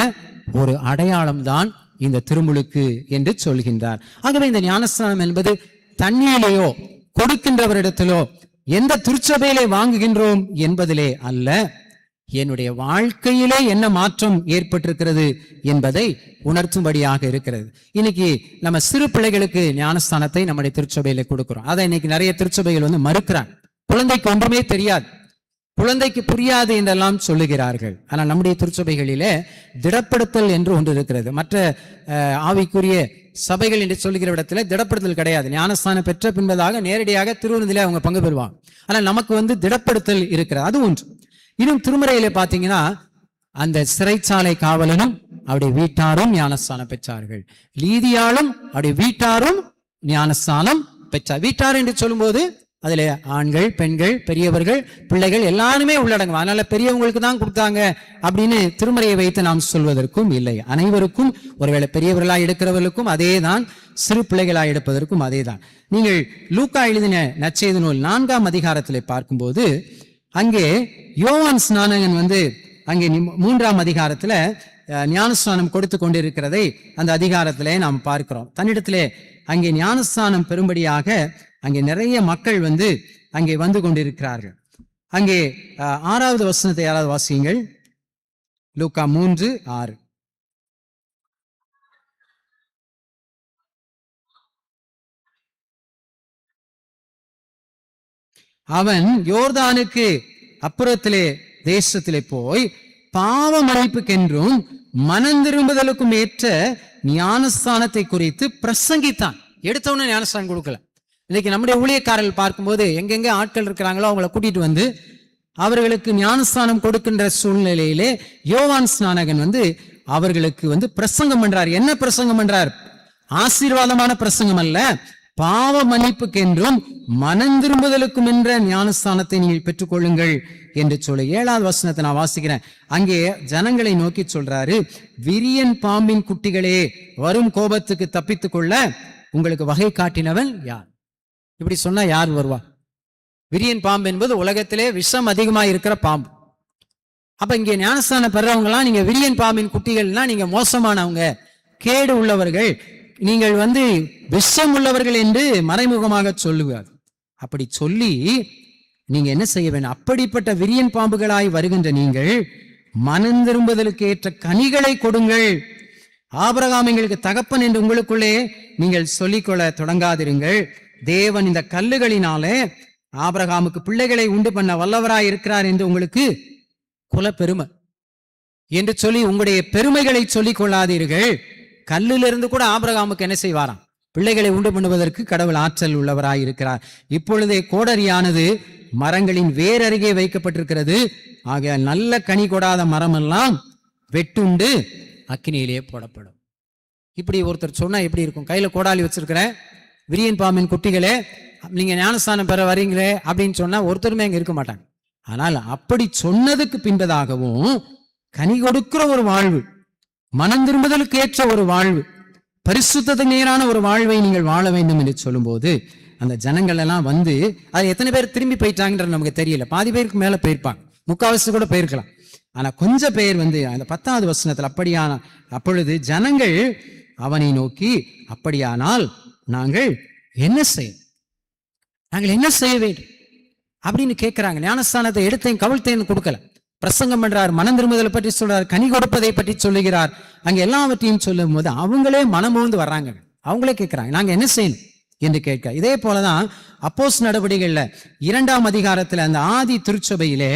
ஒரு அடையாளம் தான் இந்த திருமுழுக்கு என்று சொல்கின்றார். ஆகவே இந்த ஞானஸ்நானம் என்பது தண்ணீரிலேயோ கொடுக்கின்றவரிடத்திலோ எந்த திருச்சபையிலே வாங்குகின்றோம் என்பதிலே அல்ல, என்னுடைய வாழ்க்கையிலே என்ன மாற்றம் ஏற்பட்டிருக்கிறது என்பதை உணர்த்தும்படியாக இருக்கிறது. இன்னைக்கு நம்ம சிறு பிள்ளைகளுக்கு ஞானஸ்தானத்தை நம்முடைய திருச்சபையில கொடுக்கிறோம். அதை இன்னைக்கு நிறைய திருச்சபைகள் மறுக்கிறாங்க. குழந்தைக்கு ஒன்றுமே தெரியாது, குழந்தைக்கு புரியாது என்றெல்லாம் சொல்லுகிறார்கள். ஆனால் நம்முடைய திருச்சபைகளிலே திடப்படுத்தல் என்று ஒன்று இருக்கிறது. மற்ற ஆவிக்குரிய சபைகள் என்று சொல்லுகிற இடத்துல திடப்படுத்தல் கிடையாது. ஞானஸ்தானம் பெற்ற பின்பதாக நேரடியாக திருவிருந்திலே அவங்க பங்கு பெறுவாங்க. ஆனால் நமக்கு திடப்படுத்தல் இருக்கிறது, அது ஒன்று. இன்னும் திருமறையில பாத்தீங்கன்னா அந்த சிறைச்சாலை காவலனும் அவருடைய வீட்டாரும் ஞானஸ்தானம் பெற்றார்கள். லீதியாலும் அவருடைய வீட்டாரும் ஞானஸ்தானம் பெற்றார். வீட்டார் என்று சொல்லும்போது அதுல ஆண்கள், பெண்கள், பெரியவர்கள், பிள்ளைகள் எல்லாருமே உள்ளடங்கும். அதனால பெரியவங்களுக்கு தான் கொடுத்தாங்க அப்படின்னு திருமறையை வைத்து நாம் சொல்வதற்கும் இல்லை. அனைவருக்கும், ஒருவேளை பெரியவர்களாய் எடுக்கிறவர்களுக்கும் அதே தான், சிறு பிள்ளைகளாய் எடுப்பதற்கும் அதே தான். நீங்கள் லூக்கா எழுதின நற்செய்தி நூல் 4ஆம் அதிகாரத்திலே பார்க்கும்போது அங்கே யோவான் ஸ்நானகன் அங்கே 3ஆம் அதிகாரத்துல ஞானஸ்நானம் கொடுத்து கொண்டிருக்கிறதை அந்த அதிகாரத்திலே நாம் பார்க்கிறோம். தன்னிடத்திலே அங்கே ஞானஸ்நானம் பெறும்படியாக அங்கே நிறைய மக்கள் அங்கே வந்து கொண்டிருக்கிறார்கள். அங்கே 6வது வசனத்தை யாராவது வாசியுங்கள். லூக்கா 3:6. அவன் யோர்தானுக்கு அப்புறத்திலே தேசத்திலே போய் பாவ மன்னிப்புக்கென்றும் மனம் திரும்புதலுக்கும் ஏற்ற ஞானஸ்தானத்தை குறித்து பிரசங்கித்தான். எடுத்தவன ஞானஸ்தானம் கொடுக்கல. இன்னைக்கு நம்முடைய ஊழியக்காரர்கள் பார்க்கும்போது எங்கெங்க ஆட்கள் இருக்கிறாங்களோ அவங்கள கூட்டிட்டு அவர்களுக்கு ஞானஸ்தானம் கொடுக்கின்ற சூழ்நிலையிலே யோவான் ஸ்நானகன் அவர்களுக்கு பிரசங்கம் பண்றார். என்ன பிரசங்கம் பண்றார்? ஆசீர்வாதமான பிரசங்கம் அல்ல, பாவ மன்னிப்புக்கென்றும் மனம் திரும்புதலுக்கும் என்ற ஞானஸ்தானத்தை நீங்கள் பெற்றுக்கொள்ளுங்கள் என்று சொல்லி 7வது வசனத்தை நான் வாசிக்கிறேன். அங்கே ஜனங்களை நோக்கி சொல்றாரு, விரியன் பாம்பின் குட்டிகளே, வரும் கோபத்துக்கு தப்பித்துக் கொள்ள உங்களுக்கு வகை காட்டினவன் யார்? இப்படி சொன்னா யார் வருவா? விரியன் பாம்பு என்பது உலகத்திலே விஷம் அதிகமாக இருக்கிற பாம்பு. அப்ப இங்கே ஞானஸ்தானம் பெறவங்களாம் நீங்க விரியன் பாம்பின் குட்டிகள்னா நீங்க மோசமானவங்க, கேடு உள்ளவர்கள், நீங்கள் விஷம் உள்ளவர்கள் என்று மறைமுகமாக சொல்லுவார். அப்படி சொல்லி நீங்க என்ன செய்ய வேண்டும்? அப்படிப்பட்ட விரியன் பாம்புகளாய் வருகின்ற நீங்கள் மனம் திரும்புதலுக்கு ஏற்ற கனிகளை கொடுங்கள். ஆபிரகாம் எங்களுக்கு தகப்பன் என்று உங்களுக்குள்ளே நீங்கள் சொல்லிக்கொள்ள தொடங்காதிருங்கள். தேவன் இந்த கல்லுகளினாலே ஆபிரகாமுக்கு பிள்ளைகளை உண்டு பண்ண வல்லவராய் இருக்கிறார் என்று உங்களுக்கு குல பெருமை என்று சொல்லி உங்களுடைய பெருமைகளை சொல்லிக் கொள்ளாதீர்கள். கல்லிலிருந்து கூட ஆபிரகாமுக்கு என்ன செய்வாராம்? பிள்ளைகளை உண்டு பண்ணுவதற்கு கடவுள் ஆற்றல் உள்ளவராய் இருக்கிறார். இப்பொழுதே கோடரியானது மரங்களின் வேரருகே வைக்கப்பட்டிருக்கிறது. ஆக நல்ல கனி கொடாத மரம் எல்லாம் வெட்டுண்டு அக்கினியிலேயே போடப்படும். இப்படி ஒருத்தர் சொன்னா எப்படி இருக்கும்? கையில கோடாலி வச்சிருக்கிற விரியன் பாம்பின் குட்டிகளே, நீங்க ஞானஸ்தானம் பெற வரீங்களே அப்படின்னு சொன்னா ஒருத்தருமே அங்க இருக்க மாட்டாங்க. ஆனால் அப்படி சொன்னதுக்கு பின்பதாகவும் கனி கொடுக்கிற ஒரு வாழ்வு, மனம் திரும்புதலுக்கு ஏற்ற ஒரு வாழ்வு, பரிசுத்தத்துக்கு நேரான ஒரு வாழ்வை நீங்கள் வாழ வேண்டும் என்று சொல்லும் போது அந்த ஜனங்கள் எல்லாம் அது எத்தனை பேர் திரும்பி போயிட்டாங்கன்றது நமக்கு தெரியல. பாதி பேருக்கு மேல போயிருப்பாங்க, முக்காவாசி கூட போயிருக்கலாம். ஆனா கொஞ்சம் பேர் அந்த 10வது வசனத்தில் அப்படியான அப்பொழுது ஜனங்கள் அவனை நோக்கி, அப்படியானால் நாங்கள் என்ன செய்ய வேண்டும் அப்படின்னு கேட்கிறாங்க. ஞானஸ்தானத்தை எடுத்தையும் கவிழ்த்தையும் கொடுக்கல, பிரசங்கம் பண்றார், மனம் திரும்புதலை பற்றி சொல்றார், கனி கொடுப்பதை பற்றி சொல்லுகிறார். அங்க எல்லாவற்றையும் சொல்லும் போது அவங்களே மனமோந்து வர்றாங்க. அவங்களே கேட்கிறாங்க, நாங்க என்ன செய்யணும் என்று கேட்க. இதே போலதான் அப்போஸ்தலர் நடவடிக்கைகள்ல 2ஆம் அதிகாரத்துல அந்த ஆதி திருச்சபையிலே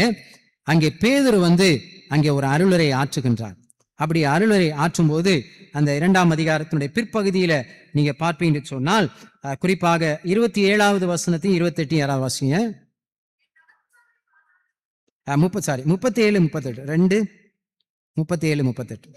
அங்கே பேதுரு அங்கே ஒரு அருளுரை ஆற்றுகின்றார். அப்படி அருளுரை ஆற்றும் போது அந்த 2ஆம் அதிகாரத்தினுடைய பிற்பகுதியில நீங்க பார்ப்பீங்க சொன்னால், குறிப்பாக 27வது வசனத்தையும் 28 யாராவது வாசிங்க. 37, 38 2 37, 38.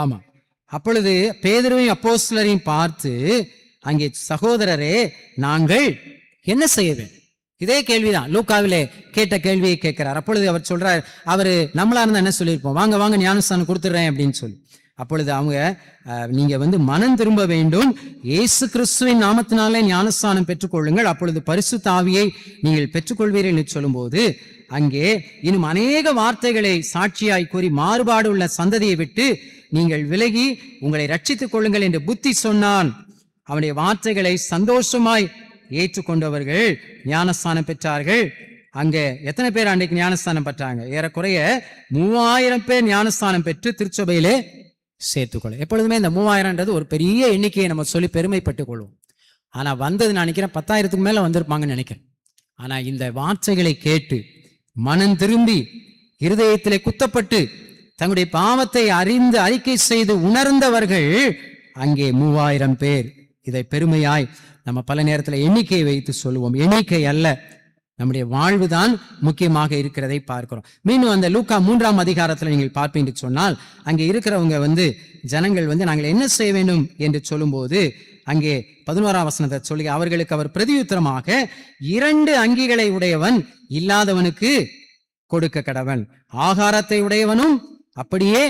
ஆமா. அப்பொழுது பேதுருவையும் அப்போஸ்தலரையும் பார்த்து, அங்கே சகோதரரே நாங்கள் என்ன செய்ய வேண்டும்? இதே கேள்விதான் லூக்காவிலே கேட்ட கேள்வியை கேட்கிறார். அப்பொழுது அவர் சொல்றார், அவரு நம்மளா இருந்தா என்ன சொல்லியிருப்போம், வாங்க வாங்க ஞானஸ்தானம் கொடுத்துடுறேன் அப்படின்னு சொல்லி. அப்பொழுது அவங்க நீங்க மனம் திரும்ப வேண்டும், இயேசு கிறிஸ்துவின் நாமத்தினாலே ஞானஸ்தானம் பெற்றுக்கொள்ளுங்கள், அப்பொழுது பரிசுத்த ஆவியை நீங்கள் பெற்றுக்கொள்வீர்கள் என்று சொல்லும்போது, அங்கே இன்னும் அநேக வார்த்தைகளை சாட்சியாய் கூறி மாறுபாடு உள்ள சந்ததியை விட்டு நீங்கள் விலகி உங்களை ரட்சித்துக் கொள்ளுங்கள் என்று புத்தி சொன்னான். அவனுடைய வார்த்தைகளை சந்தோஷமாய் ஏற்றுக்கொண்டவர்கள் ஞானஸ்தானம் பெற்றார்கள். அங்க எத்தனை பேர் அன்றைக்கு ஞானஸ்தானம் பெற்றாங்க? ஏறக்குறைய 3000 பேர் ஞானஸ்தானம் பெற்று திருச்சபையிலே சேர்த்துக்கொள்ள. எப்பொழுதுமே இந்த 3000ன்றது ஒரு பெரிய எண்ணிக்கையை நம்ம சொல்லி பெருமைப்பட்டுக் கொள்வோம். ஆனா வந்தது நான் நினைக்கிறேன் 10,000க்கு மேல வந்திருப்பாங்கன்னு நினைக்கிறேன். ஆனா இந்த வார்த்தைகளை கேட்டு மனம் திரும்பி இருதயத்திலே குத்தப்பட்டு தங்களுடைய பாவத்தை அறிந்து அறிக்கை செய்து உணர்ந்தவர்கள் அங்கே 3000 பேர். இதை பெருமையாய் நம்ம பல நேரத்தில் எண்ணிக்கையை வைத்து சொல்லுவோம். எண்ணிக்கை அல்ல, நம்முடைய வாழ்வுதான் முக்கியமாக இருக்கிறதை பார்க்கிறோம். மீண்டும் அந்த லூக்கா 3ஆம் அதிகாரத்தில் நீங்கள் பார்ப்பீங்க சொன்னால், அங்கே இருக்கிறவங்க ஜனங்கள் நாங்கள் என்ன செய்ய வேண்டும் என்று சொல்லும்போது, அங்கே 11ஆம் வசனத்தை சொல்லி, அவர்களுக்கு அவர் பிரதியுத்தரமாக 2 அங்கிகளை உடையவன் இல்லாதவனுக்கு கொடுக்க கடவன், ஆகாரத்தை உடையவனும் அப்படியே.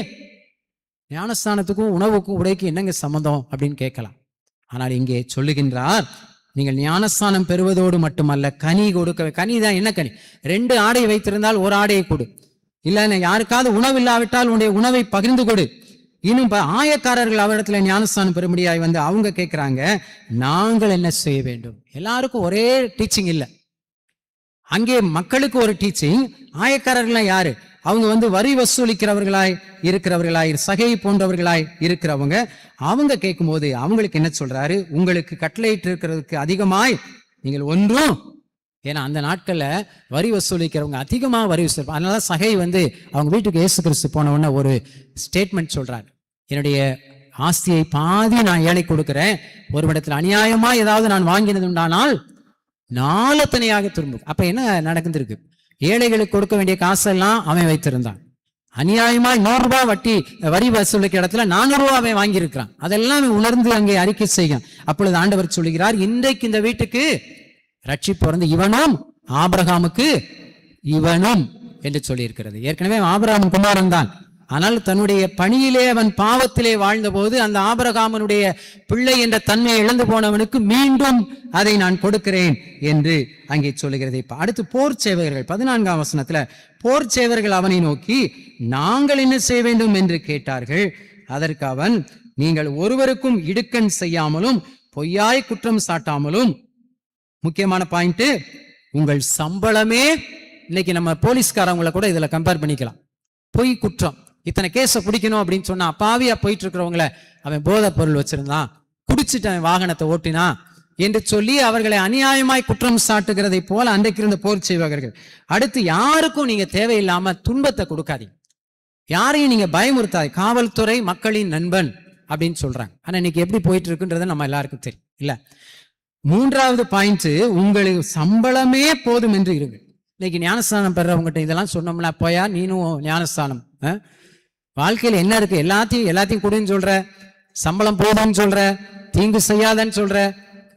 ஞானஸ்தானத்துக்கும் உணவுக்கும் உடைக்கு என்னங்க சம்மந்தம் அப்படின்னு கேட்கலாம். ஆனால் இங்கே சொல்லுகின்றார், நீங்கள் ஞானஸ்தானம் பெறுவதோடு மட்டுமல்ல, கனி கொடுக்க. கனி தான் என்ன கனி? 2 ஆடை வைத்திருந்தால் 1 ஆடையை கொடு, இல்ல யாருக்காவது உணவு இல்லாவிட்டால் உன்னுடைய உணவை பகிர்ந்து கொடு. இன்னும் ஆயக்காரர்கள் அவரிடத்துல ஞானஸ்தானம் பெறும்படியாய் அவங்க கேட்கிறாங்க, நாங்கள் என்ன செய்ய வேண்டும்? எல்லாருக்கும் ஒரே டீச்சிங் இல்லை. அங்கே மக்களுக்கு ஒரு டீச்சிங். ஆயக்காரர்கள்லாம் யாரு? அவங்க வரி வசூலிக்கிறவர்களாய் இருக்கிறவர்களாய், சகை போன்றவர்களாய் இருக்கிறவங்க. அவங்க கேட்கும் போது அவங்களுக்கு என்ன சொல்றாரு? உங்களுக்கு கட்டளையிட்டு இருக்கிறதுக்கு அதிகமாய் நீங்கள் ஒன்றும். ஏன்னா அந்த நாட்கள்ல வரி வசூலிக்கிறவங்க அதிகமாக வரி வசூலிப்பாங்க. அதனால சகை அவங்க வீட்டுக்கு இயேசு கிறிஸ்து போன உடனே ஒரு ஸ்டேட்மெண்ட் சொல்றாரு, என்னுடைய ஆஸ்தியை பாதி நான் ஏழை கொடுக்கிறேன், ஒரு இடத்துல அநியாயமா ஏதாவது நான் வாங்கினது உண்டானால் 4 தனியாக திரும்பும். அப்ப என்ன நடக்குதுருக்கு? ஏழைகளுக்கு கொடுக்க வேண்டிய காசெல்லாம் அவன் வைத்திருந்தான். அநியாயமா 100 ரூபாய் வட்டி வரி வசூலிக்க இடத்துல 400 ரூபாய் அவன் வாங்கியிருக்கிறான். அதெல்லாம் உணர்ந்து அங்கே அறிக்கை செய்யும். அப்பொழுது ஆண்டவர் சொல்லுகிறார், இன்றைக்கு இந்த வீட்டுக்கு ரட்சிப்பு பிறந்து இவனும் ஆபிரகாமுக்கு இவனும் என்று சொல்லி இருக்கிறது. ஏற்கனவே ஆபிரகாம் குமாரன் தான். ஆனால் தன்னுடைய பணியிலே அவன் பாவத்திலே வாழ்ந்த போது அந்த ஆபிரகாமனுடைய பிள்ளை என்ற தன்மையை இழந்து போனவனுக்கு மீண்டும் அதை நான் கொடுக்கிறேன் என்று அங்கே சொல்லுகிறது. அடுத்து போர் சேவகர்கள் 14ஆம் வசனத்துல, போர் சேவகர்கள் அவனை நோக்கி நாங்கள் என்ன செய்ய வேண்டும் என்று கேட்டார்கள். அதற்கு அவன், நீங்கள் ஒருவருக்கும் இடுக்கண் செய்யாமலும் பொய்யாய் குற்றம் சாட்டாமலும். முக்கியமான பாயிண்ட், உங்கள் சம்பளமே. இன்னைக்கு நம்ம போலீஸ்காரங்களை கூட இதுல கம்பேர் பண்ணிக்கலாம். பொய் குற்றம், இத்தனை கேஸை பிடிக்கணும் அப்படின்னு சொன்னா, அப்பாவியா போயிட்டு இருக்கிறவங்கள அவன் போதைப் பொருள் வச்சிருந்தான், குடிச்சிட்டு அவன் வாகனத்தை ஓட்டினா என்று சொல்லி அவர்களை அநியாயமாய் குற்றம் சாட்டுகிறதை போல அன்றைக்கு இருந்த போர் சேவகர்கள். அடுத்து, யாருக்கும் நீங்க தேவையில்லாம துன்பத்தை கொடுக்காதீங்க, யாரையும் நீங்க பயமுறுத்தாது. காவல்துறை மக்களின் நண்பன் அப்படின்னு சொல்றாங்க. ஆனா இன்னைக்கு எப்படி போயிட்டு இருக்குன்றது நம்ம எல்லாருக்கும் தெரியும் இல்ல. 3வது பாயிண்ட், உங்களுக்கு சம்பளமே போதும் என்று இருங்க. இன்னைக்கு ஞானஸ்தானம் பெறவங்ககிட்ட இதெல்லாம் சொன்னோம்னா, போயா நீனும் ஞானஸ்தானம், வாழ்க்கையில் என்ன இருக்கு? எல்லாத்தையும் கொடுன்னு சொல்ற, சம்பளம் போதும்னு சொல்ற, தீங்கு செய்யாதன்னு சொல்ற,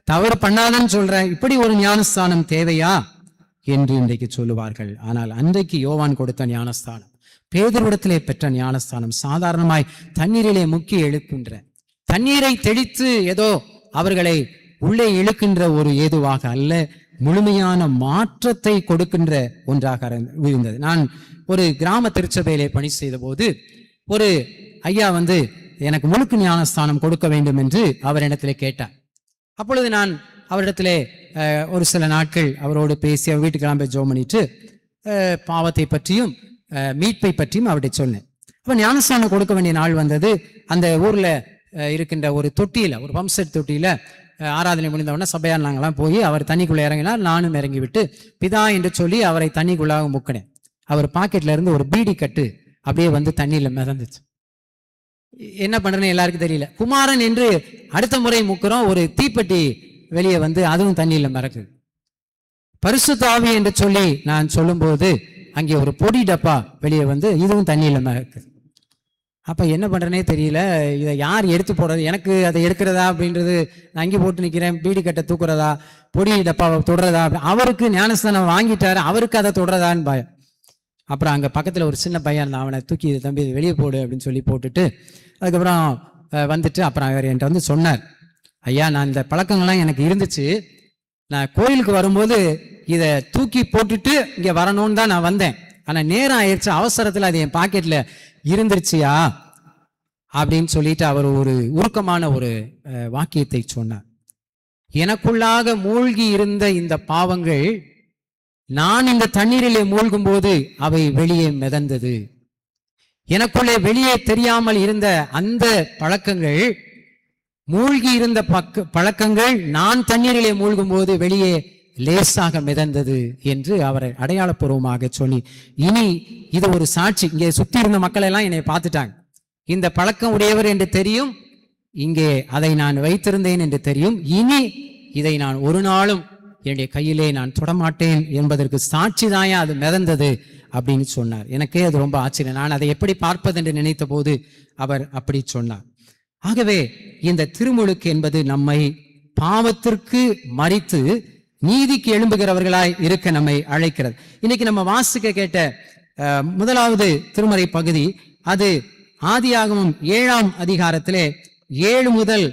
தவறு பண்ணாதன்னு சொல்ற, இப்படி ஒரு ஞானஸ்தானம் தேவையா என்று இன்றைக்கு சொல்லுவார்கள். ஆனால் அன்றைக்கு யோவான் கொடுத்த ஞானஸ்தானம், பேதுருவிடத்திலே பெற்ற ஞானஸ்தானம் சாதாரணமாய் தண்ணீரிலே முக்கி எழுக்கின்ற, தண்ணீரை தெளித்து ஏதோ அவர்களை உள்ளே இழுக்கின்ற ஒரு ஏதுவாக அல்ல, முழுமையான மாற்றத்தை கொடுக்கின்ற ஒன்றாக இருந்தது. நான் ஒரு கிராம திருச்சபையிலே பணி செய்த போது ஒரு ஐயா எனக்கு முழுக்கு ஞானஸ்தானம் கொடுக்க வேண்டும் என்று அவரிடத்திலே கேட்டார். அப்பொழுது நான் அவரிடத்திலே ஒரு சில நாட்கள் அவரோடு பேசி அவர் வீட்டுக்கெல்லாம் போய் ஜெபம் பண்ணிட்டு பாவத்தை பற்றியும் மீட்பை பற்றியும் அவர்கிட்ட சொன்னேன். அப்போ ஞானஸ்தானம் கொடுக்க வேண்டிய நாள் வந்தது. அந்த ஊர்ல இருக்கின்ற ஒரு தொட்டியில, ஒரு பம்ப் செட் தொட்டியில ஆராதனை முடிந்தவுடனே சபையார் நாங்களாம் போய் அவர் தண்ணிக்குள்ளே இறங்கினார். நானும் இறங்கி விட்டு பிதா என்று சொல்லி அவரை தண்ணிக்குள்ளாக முக்கினேன். அவர் பாக்கெட்ல இருந்து ஒரு பீடி கட்டு அப்படியே வந்து தண்ணியில மிதந்துச்சு. என்ன பண்றேன்னு எல்லாருக்கும் தெரியல. குமாரன் என்று அடுத்த முறை முக்கிறோம், ஒரு தீப்பெட்டி வெளியே வந்து அதுவும் தண்ணியில மிதக்குது. பரிசுத்த ஆவி என்று சொல்லி நான் சொல்லும்போது அங்கே ஒரு பொடி டப்பா வெளியே வந்து இதுவும் தண்ணியில மிதக்குது. அப்ப என்ன பண்றேனே தெரியல. இதை யார் எடுத்து போடுறது, எனக்கு அதை எடுக்கிறதா அப்படின்றது, நான் அங்கே போட்டு நிற்கிறேன், பீடி கட்டை தூக்குறதா, பொடி டப்பாவை தொடுறதா, அவருக்கு ஞானஸ்தானம் வாங்கிட்டாரு, அவருக்கு அதை தொடுறதான்னு பயம். அப்புறம் அங்கே பக்கத்தில் ஒரு சின்ன பையன் இருந்தான், அவனை தூக்கி தம்பி வெளியே போடு அப்படின்னு சொல்லி போட்டுட்டு அதுக்கப்புறம் வந்துட்டு அப்புறம் அவர் என்கிட்ட வந்து சொன்னார், ஐயா நான் இந்த பழக்கங்கள்லாம் எனக்கு இருந்துச்சு, நான் கோயிலுக்கு வரும்போது இதை தூக்கி போட்டுட்டு இங்கே வரணும்னு தான் நான் வந்தேன், ஆனால் நேரம் ஆயிடுச்சு, அவசரத்தில் அது என் பாக்கெட்டில் இருந்துருச்சியா அப்படின்னு சொல்லிட்டு அவர் ஒரு உருக்கமான ஒரு வாக்கியத்தை சொன்னார். எனக்குள்ளாக மூழ்கி இருந்த இந்த பாவங்கள் நான் இந்த தண்ணீரிலே மூழ்கும் போது அவை வெளியே மிதந்தது. எனக்குள்ளே வெளியே தெரியாமல் இருந்த அந்த பழக்கங்கள், மூழ்கி இருந்த பழக்கங்கள் நான் தண்ணீரிலே மூழ்கும் போது வெளியே லேசாக மிதந்தது என்று அவரை அடையாளப்பூர்வமாக சொல்லி, இனி இது ஒரு சாட்சி. இங்கே சுத்தி இருந்த மக்கள் எல்லாம் என்னை பார்த்துட்டாங்க, இந்த பழக்கம் உடையவர் என்று தெரியும், இங்கே அதை நான் வைத்திருந்தேன் என்று தெரியும், இனி இதை நான் ஒரு நாளும் என்னுடைய கையிலே நான் தொடமாட்டேன் என்பதற்கு சாட்சி தாயா அது மிதந்தது அப்படின்னு சொன்னார். எனக்கே அது ரொம்ப ஆச்சரியம். நான் அதை எப்படி பார்ப்பது என்று நினைத்த போது அவர் அப்படி சொன்னார். ஆகவே இந்த திருமுழுக்கு என்பது நம்மை பாவத்திற்கு மரித்து நீதிக்கு எழும்புகிறவர்களாய் இருக்க நம்மை அழைக்கிறது. இன்னைக்கு நம்ம வாசிக்க கேட்ட முதலாவது திருமறை பகுதி, அது ஆதியாகமம் 7ஆம் அதிகாரத்திலே 7 முதல்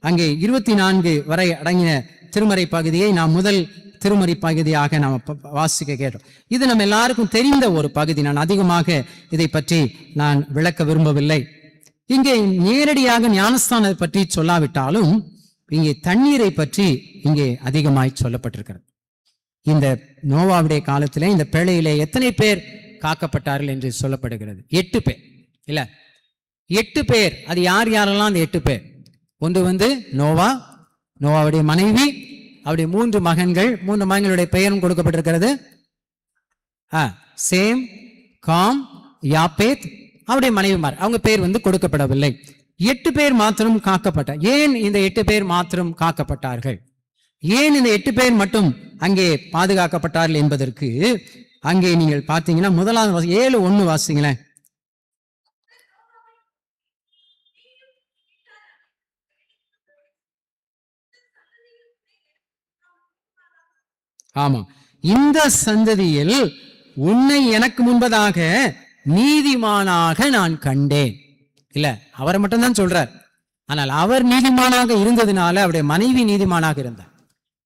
அங்கே 24 வரை அடங்கின திருமறை பகுதியை நாம் முதல் திருமறை பகுதியாக நாம் வாசிக்க கேட்டோம். இது நம்ம எல்லாருக்கும் தெரிந்த ஒரு பகுதி. நான் அதிகமாக இதை பற்றி நான் விளக்க விரும்பவில்லை. இங்கே நேரடியாக ஞானஸ்தானத்தை பற்றி சொல்லாவிட்டாலும் இங்கே தண்ணீரை பற்றி இங்கே அதிகமாய் சொல்லப்பட்டிருக்கிறது. இந்த நோவாவுடைய காலத்திலே இந்த பேழையிலே எத்தனை பேர் காக்கப்பட்டார்கள் என்று சொல்லப்படுகிறது? 8 பேர் இல்ல, 8 பேர். அது யார் யாரெல்லாம்? அந்த 8 பேர். ஒன்று வந்து நோவா, நோவாவுடைய மனைவி, அவருடைய 3 மகன்கள். 3 மகன்களுடைய பெயரும் கொடுக்கப்பட்டிருக்கிறது. சேம், காம், யாப்பேத். அவருடைய மனைவிமார், அவங்க பேர் வந்து கொடுக்கப்படவில்லை. 8 பேர் மாத்திரம் காக்கப்பட்டார். ஏன் இந்த 8 பேர் மாத்திரம் காக்கப்பட்டார்கள்? ஏன் இந்த 8 பேர் மட்டும் அங்கே பாதுகாக்கப்பட்டார்கள் என்பதற்கு அங்கே நீங்கள் பார்த்தீங்கன்னா முதலாவது 7:1 வாசிங்களேன். ஆமா, இந்த சந்ததியில் உன்னை எனக்கு முன்பதாக நீதிமானாக நான் கண்டேன். இல்ல, அவரை மட்டும்தான் சொல்றார். ஆனால் அவர் நீதிமானாக இருந்ததுனால அவருடைய மனைவி நீதிமானாக இருந்தார்.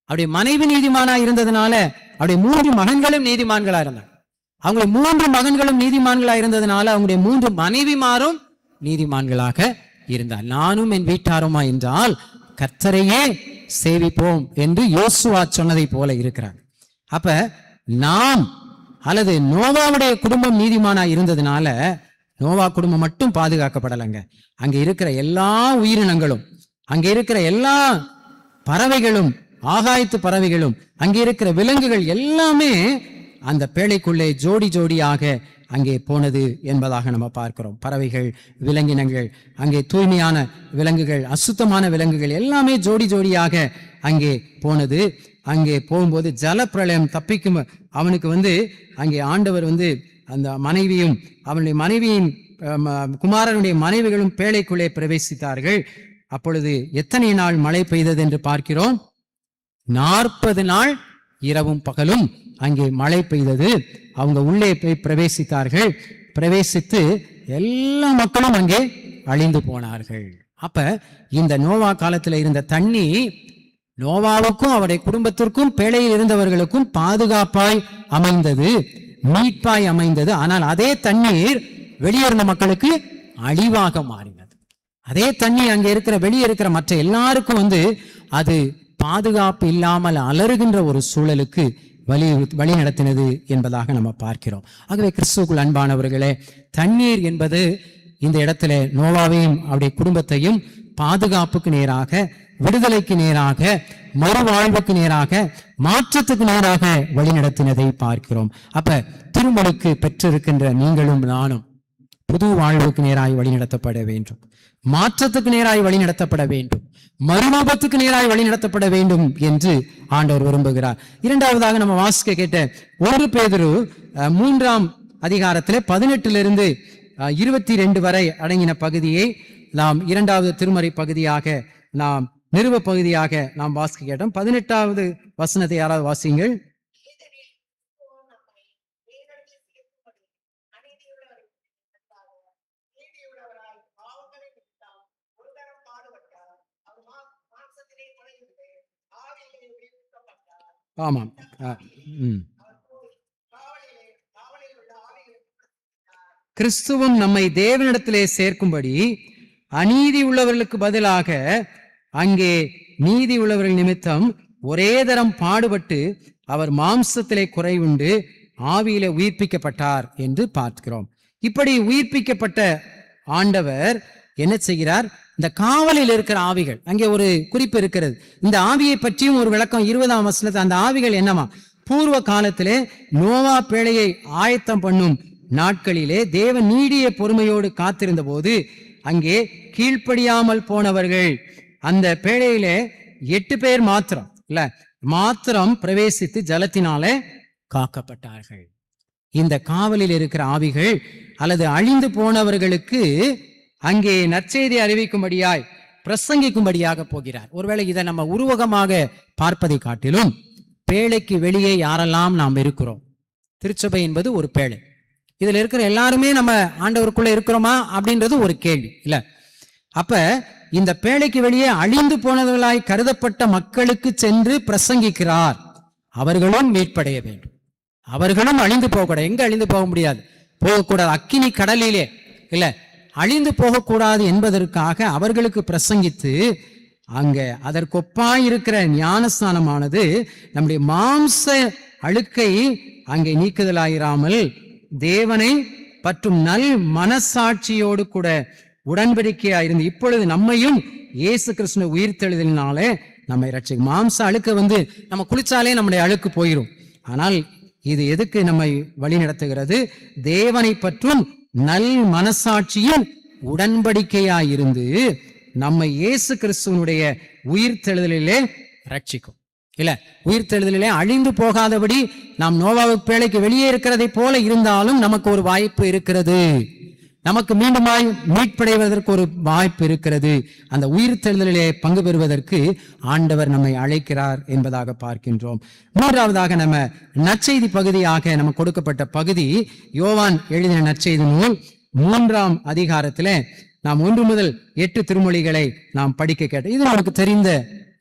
அவருடைய மனைவி நீதிமானாக இருந்ததுனால அவருடைய 3 மகன்களும் நீதிமான்களா இருந்தார். அவங்களுடைய 3 மகன்களும் நீதிமான்களா இருந்ததுனால அவங்களுடைய 3 மனைவிமாரும் நீதிமான்களாக இருந்தார். நானும் என் வீட்டாருமா என்றால் கர்த்தரையே சேவிப்போம் என்று யோசுவா சொன்னதை போல இருக்கிறார். அப்ப நாம் அல்லது நோவாவுடைய குடும்பம் நீதிமானா இருந்ததுனால நோவா குடும்பம் மட்டும் பாதுகாக்கப்படலைங்க. அங்க இருக்கிற எல்லா உயிரினங்களும், அங்க இருக்கிற எல்லா பறவைகளும், ஆகாயத்து பறவைகளும், அங்கே இருக்கிற விலங்குகள் எல்லாமே அந்த பேழைக்குள்ளே ஜோடி ஜோடியாக அங்கே போனது என்பதாக நம்ம பார்க்கிறோம். பறவைகள், விலங்கினங்கள், அங்கே தூய்மையான விலங்குகள், அசுத்தமான விலங்குகள் எல்லாமே ஜோடி ஜோடியாக அங்கே போனது. அங்கே போகும்போது ஜல பிரளயம் தப்பிக்கும் அவனுக்கு வந்து அங்கே ஆண்டவர் வந்து அந்த மனைவியும் அவனுடைய மனைவியின் குமாரனுடைய மனைவிகளும் பேழைக்குள்ளே பிரவேசித்தார்கள். அப்பொழுது எத்தனை நாள் மழை பெய்தது என்று பார்க்கிறோம்? 40 நாள் இரவும் பகலும் அங்கே மழை பெய்தது. அவங்க உள்ளே போய் பிரவேசித்தார்கள். பிரவேசித்து எல்லா மக்களும் அங்கே அழிந்து போனார்கள். அப்ப இந்த நோவா காலத்தில் இருந்த தண்ணி நோவாவுக்கும் அவருடைய குடும்பத்திற்கும் பேழையில் இருந்தவர்களுக்கும் பாதுகாப்பாய் அமைந்தது, மீட்பாய் அமைந்தது. ஆனால் அதே தண்ணீர் வெளியேறின மக்களுக்கு அழிவாக மாறினது. அதே தண்ணி அங்கே இருக்கிற வெளியே இருக்கிற மற்ற எல்லாருக்கும் வந்து அது பாதுகாப்பு இல்லாமல் அலறுகின்ற ஒரு சூழலுக்கு வழி நடத்தினது என்பதாக நம்ம பார்க்கிறோம். ஆகவே கிறிஸ்துவுக்குள் அன்பானவர்களே, தண்ணீர் என்பது இந்த இடத்துல நோவாவையும் அவருடைய குடும்பத்தையும் பாதுகாப்புக்கு நேராக விடுதலைக்கு நேராக, மறுவாழ்வுக்கு நேராக, மாற்றத்துக்கு நேராக வழிநடத்தினதை பார்க்கிறோம். அப்ப திருமுழுக்கு பெற்றிருக்கின்ற நீங்களும் நானும் புது வாழ்வுக்கு நேராய் வழிநடத்தப்பட வேண்டும், மாற்றத்துக்கு நேராய் வழிநடத்தப்பட வேண்டும், மறுரூபத்துக்கு நேராய் வழிநடத்தப்பட வேண்டும் என்று ஆண்டவர் விரும்புகிறார். இரண்டாவதாக நம்ம வாசிக்க கேட்ட 1 பேதுரு 3ஆம் அதிகாரத்திலே 18 22 வரை அடங்கின பகுதியை நாம் இரண்டாவது திருமறை பகுதியாக, நாம் நிருப பகுதியாக நாம் வாசிக்க கேட்டோம். 18வது வசனத்தை யாராவது வாசிங்கள். ஆமாம். கிறிஸ்துவும் நம்மை தேவனிடத்திலே சேர்க்கும்படி அநீதி உள்ளவர்களுக்கு பதிலாக அங்கே நீதி உள்ளவர்கள் நிமித்தம் ஒரே தரம் பாடுபட்டு அவர் மாம்சத்திலே குறைவுண்டு ஆவியிலே உயிர்ப்பிக்கப்பட்டார் என்று பார்க்கிறோம். இப்படி உயிர்ப்பிக்கப்பட்ட ஆண்டவர் என்ன செய்கிறார்? இந்த காவலில் இருக்கிற ஆவிகள், அங்கே ஒரு குறிப்பு இருக்கிறது. இந்த ஆவியை பற்றியும் ஒரு விளக்கம் 20ஆம் வசனத்தில். அந்த ஆவிகள் என்னவா? பூர்வ காலத்திலே நோவா பேழையை ஆயத்தம் பண்ணும் நாட்களிலே தேவன் நீடிய பொறுமையோடு காத்திருந்த போது அங்கே கீழ்ப்படியாமல் போனவர்கள் அந்த பேழையிலே 8 பேர் மாத்திரம் பிரவேசித்து ஜலத்தினாலே காக்கப்பட்டார்கள். இந்த காவலில் இருக்கிற ஆவிகள் அல்லது அழிந்து போனவர்களுக்கு அங்கே நற்செய்தி அறிவிக்கும்படியாய் பிரசங்கிக்கும்படியாக போகிறார். ஒருவேளை இதை நம்ம உருவகமாக பார்ப்பதை காட்டிலும் பேழைக்கு வெளியே யாரெல்லாம் நாம் இருக்கிறோம்? திருச்சபை என்பது ஒரு பேழை. இதுல இருக்கிற எல்லாருமே நம்ம ஆண்டவருக்குள்ள இருக்கிறோமா அப்படின்றது ஒரு கேள்வி இல்ல. அப்ப இந்த பேழைக்கு வெளியே அழிந்து போனவர்களாய் கருதப்பட்ட மக்களுக்கு சென்று பிரசங்கிக்கிறார். அவர்களும் மீட்படைய வேண்டும், அவர்களும் அழிந்து போகக்கூடாது. எங்க அழிந்து போக முடியாது? போகக்கூடாது. அக்கினி கடலிலே இல்ல, அழிந்து போகக்கூடாது என்பதற்காக அவர்களுக்கு பிரசங்கித்து அங்க அதற்கொப்பாய் இருக்கிற ஞானஸ்நானமானது நம்முடைய மாம்ச அழுக்கை அங்கே நீக்குதலாயிராமல் தேவனை பற்றும் நல் மனசாட்சியோடு கூட உடன்படிக்கையாயிருந்து இப்பொழுது நம்மையும் இயேசு கிறிஸ்து உயிர்த்தெழுதலினாலே நம்மை ரட்சிக்கும். மாம்ச அழுக்க நம்ம குளிச்சாலே நம்முடைய அழுக்கு போயிடும். ஆனால் இது எதுக்கு நம்மை வழி நடத்துகிறது? தேவனை பற்றும் நல் மனசாட்சியும் உடன்படிக்கையாயிருந்து நம்மை இயேசு கிறிஸ்துவனுடைய உயிர்த்தெழுதலிலே ரட்சிக்கும் இல்ல. உயிர்த்தெழுதலிலே அழிந்து போகாதபடி நாம் நோவாவுக்கு பேழைக்கு வெளியே இருக்கிறதை போல இருந்தாலும் நமக்கு ஒரு வாய்ப்பு இருக்கிறது. நமக்கு மீண்டுமாய் மீட்படைவதற்கு ஒரு வாய்ப்பு இருக்கிறது. அந்த உயிர்த்தெழுதலிலே பங்கு பெறுவதற்கு ஆண்டவர் நம்மை அழைக்கிறார் என்பதாக பார்க்கின்றோம். மூன்றாவதாக நம்ம நற்செய்தி பகுதியாக நம்ம கொடுக்கப்பட்ட பகுதி யோவான் எழுதின நற்செய்தி நூல் 3ஆம் அதிகாரத்திலே நாம் 1 முதல் 8 திருமொழிகளை நாம் படிக்க கேட்டோம். இது நமக்கு தெரிந்த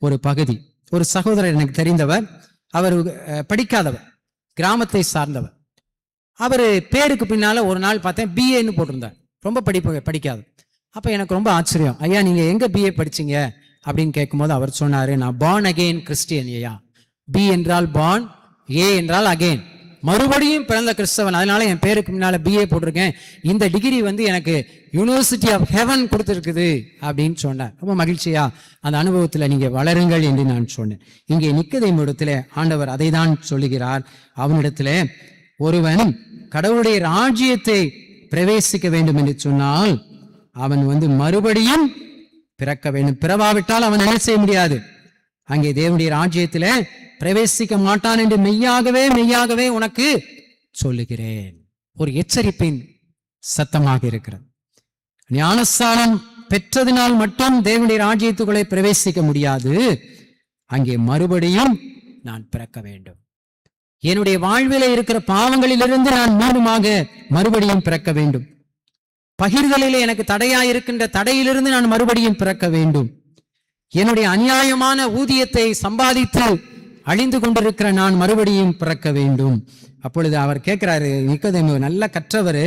ஒரு பகுதி. ஒரு சகோதரர் எனக்கு தெரிந்தவர், அவர் படிக்காதவர், கிராமத்தை சார்ந்தவர். அவர் பேருக்கு பின்னால ஒரு நாள் பார்த்தேன் BAன்னு போட்டிருந்தார். ரொம்ப படிக்காது. அப்ப எனக்கு ரொம்ப ஆச்சரியம். ஐயா நீங்க எங்க BA படிச்சீங்க அப்படின்னு கேட்கும்போது அவர் சொன்னாரு, நான் born again கிறிஸ்டியன் ஐயா. B என்றால் born, A என்றால் again, மறுபடியும் பிறந்த கிறிஸ்தவன். அதனால என் பேருக்கு முன்னால BA போட்டிருக்கேன். இந்த டிகிரி எனக்கு யூனிவர்சிட்டி ஆஃப் ஹெவன் கொடுத்துருக்குது அப்படின்னு சொன்னார். ரொம்ப மகிழ்ச்சியா அந்த அனுபவத்துல நீங்க வளருங்கள் என்று நான் சொன்னேன். இங்கே நிக்கதேமு இடத்துல ஆண்டவர் அதை தான் சொல்லுகிறார். அவனிடத்துல ஒருவன் கடவுளுடைய ராஜ்யத்தை பிரவேசிக்க வேண்டும் என்று சொன்னால் அவன் மறுபடியும் பிறக்க வேண்டும். பிறவாவிட்டால் அவன் என்ன செய்ய முடியாது? அங்கே தேவனுடைய ராஜ்யத்தில பிரவேசிக்க மாட்டான் என்று மெய்யாகவே உனக்கு சொல்லுகிறேன். ஒரு எச்சரிப்பின் சத்தமாக இருக்கிறது. ஞானஸ்நானம் பெற்றதினால் மட்டும் தேவனுடைய ராஜ்யத்துக்குள்ளே பிரவேசிக்க முடியாது. அங்கே மறுபடியும் நான் பிறக்க வேண்டும். என்னுடைய வாழ்வில இருக்கிற பாவங்களிலிருந்து நான் மீண்டுமாக மறுபடியும் பிறக்க வேண்டும். பகிர்தலிலே எனக்கு தடையாயிருக்கின்ற தடையிலிருந்து நான் மறுபடியும் பிறக்க வேண்டும். என்னுடைய அநியாயமான ஊதியத்தை சம்பாதித்து அழிந்து கொண்டிருக்கிற நான் மறுபடியும் பிறக்க வேண்டும். அப்பொழுது அவர் கேட்கிறாரு, நிக்கதேமு நல்ல கற்றவர்,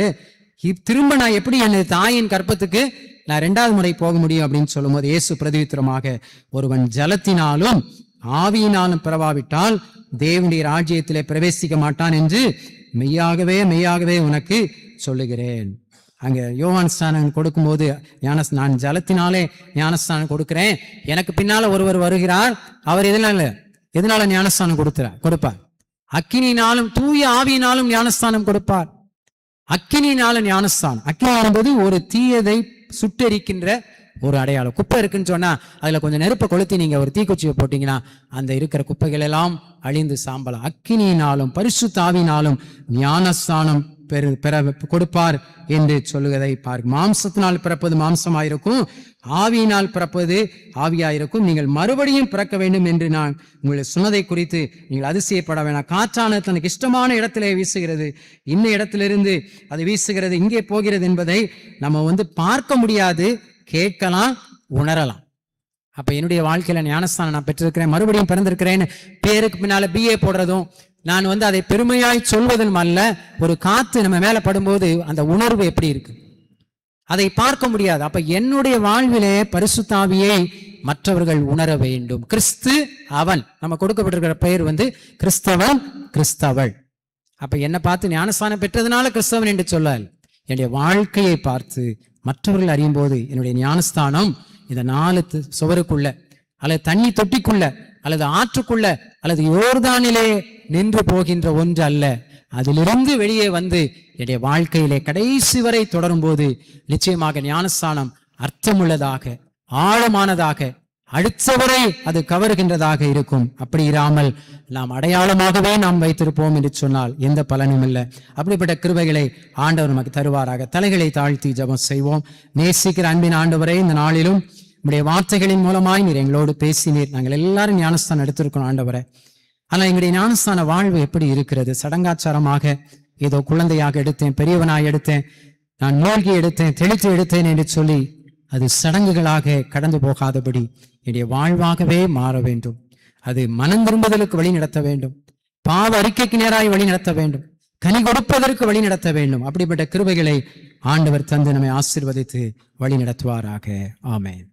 திரும்ப நான் எப்படி எனது தாயின் கற்பத்துக்கு நான் 2வது முறை போக முடியும் அப்படின்னு சொல்லும் போது இயேசு பிரதியுத்தரமாக, ஒருவன் ஜலத்தினாலும் ஆவியினாலும் பிறவாவிட்டால் தேவனுடைய ராஜ்யத்திலே பிரவேசிக்க மாட்டான் என்று மெய்யாகவே உனக்கு சொல்லுகிறேன். அங்க யோவான் ஸ்நானம் கொடுக்கும்போது நான் ஜலத்தினாலே ஞானஸ்தானம் கொடுக்கிறேன், எனக்கு பின்னால ஒருவர் வருகிறார், அவர் எதனால ஞானஸ்தானம் கொடுப்பார்? அக்கினியினாலும் தூய ஆவியினாலும் ஞானஸ்தானம் கொடுப்பார். அக்கினியினால ஞானஸ்தானம். அக்கினி என்பது ஒரு தீயதை சுட்டெரிக்கின்ற ஒரு அடையாளம். குப்பை இருக்குன்னு சொன்னா அதுல கொஞ்சம் நெருப்பை கொளுத்தி நீங்க ஒரு தீக்குச்சியை போட்டீங்கன்னா அந்த இருக்கிற குப்பைகள் எல்லாம் அழிந்து சாம்பலாம். அக்கினியினாலும் பரிசுத்த ஆவியினாலும் ஞானஸ்தானம் பெற கொடுப்பார் என்று சொல்லுவதை பார்க்க. மாம்சத்தினால் பிறப்பது மாம்சமாயிருக்கும், ஆவியினால் பிறப்பது ஆவியாயிருக்கும். நீங்கள் மறுபடியும் பிறக்க வேண்டும் என்று நான் உங்களை சொன்னதை குறித்து நீங்கள் அதிசயப்பட வேணாம். காற்றானது தனக்கு இஷ்டமான இடத்திலே வீசுகிறது, இன்ன இடத்திலிருந்து அது வீசுகிறது, இங்கே போகிறது என்பதை நம்ம பார்க்க முடியாது, கேட்கலாம், உணரலாம். அப்ப என்னுடைய வாழ்க்கையில ஞானஸ்தானம் நான் பெற்றிருக்கிறேன், மறுபடியும் பிறந்திருக்கிறேன்னு பேருக்கு பின்னால BA போடுறதும் நான் அதை பெருமையாய் சொல்வதும் அல்ல. ஒரு காத்து நம்ம மேல படும்போது அந்த உணர்வு எப்படி இருக்கு அதை பார்க்க முடியாது. அப்ப என்னுடைய வாழ்விலே பரிசுத்த ஆவியை மற்றவர்கள் உணர வேண்டும். கிறிஸ்து அவன், நம்ம கொடுக்கப்பட்டிருக்கிற பெயர் கிறிஸ்தவன், கிறிஸ்தவள். அப்ப என்னை பார்த்து ஞானஸ்தானம் பெற்றதுனால கிறிஸ்தவன் என்று சொல்லல், என்னுடைய வாழ்க்கையை பார்த்து மற்றவர்கள் அறியும் போது என்னுடைய ஞானஸ்தானம் இந்த 4 சுவருக்குள்ள அல்லது தண்ணி தொட்டிக்குள்ள அல்லது ஆற்றுக்குள்ள அல்லது யோர்தானிலே நின்று போகின்ற ஒன்று அல்ல. அதிலிருந்து வெளியே என்னுடைய வாழ்க்கையிலே கடைசி வரை தொடரும் போது நிச்சயமாக ஞானஸ்தானம் அர்த்தமுள்ளதாக, ஆழமானதாக, அடுத்தவரை அது கவருகின்றதாக இருக்கும். அப்படி இராமல் நாம் அடையாளமாகவே நாம் வைத்திருப்போம் என்று சொன்னால் எந்த பலனும் இல்லை. அப்படிப்பட்ட கிருபைகளை ஆண்டவர் நமக்கு தருவாராக. தலைகளை தாழ்த்தி ஜெபம் செய்வோம். நேசிக்கிற அன்பின் ஆண்டவரே, இந்த நாளிலும் உங்களுடைய வார்த்தைகளின் மூலமாய் நீர் எங்களோடு பேசினீர். நாங்கள் எல்லாரும் ஞானஸ்தானம் எடுத்திருக்கோம் ஆண்டவரே. ஆனால் எங்களுடைய ஞானஸ்தான வாழ்வு எப்படி இருக்கிறது? சடங்காச்சாரமாக ஏதோ குழந்தையாக எடுத்தேன், பெரியவனாய் எடுத்தேன், நான் மூழ்கி எடுத்தேன், தெளித்து எடுத்தேன் என்று சொல்லி அது சடங்குகளாக கடந்து போகாதபடி என்னுடைய வாழ்வாகவே மாற வேண்டும். அது மனம் திரும்புதலுக்கு வழி நடத்த வேண்டும், பாவ அறிக்கைக்கு நேராய் வழி நடத்த வேண்டும், கனி கொடுப்பதற்கு வழி நடத்த வேண்டும். அப்படிப்பட்ட கிருபைகளை ஆண்டவர் தந்து நம்மை ஆசீர்வதித்து வழி நடத்துவாராக. ஆமென்.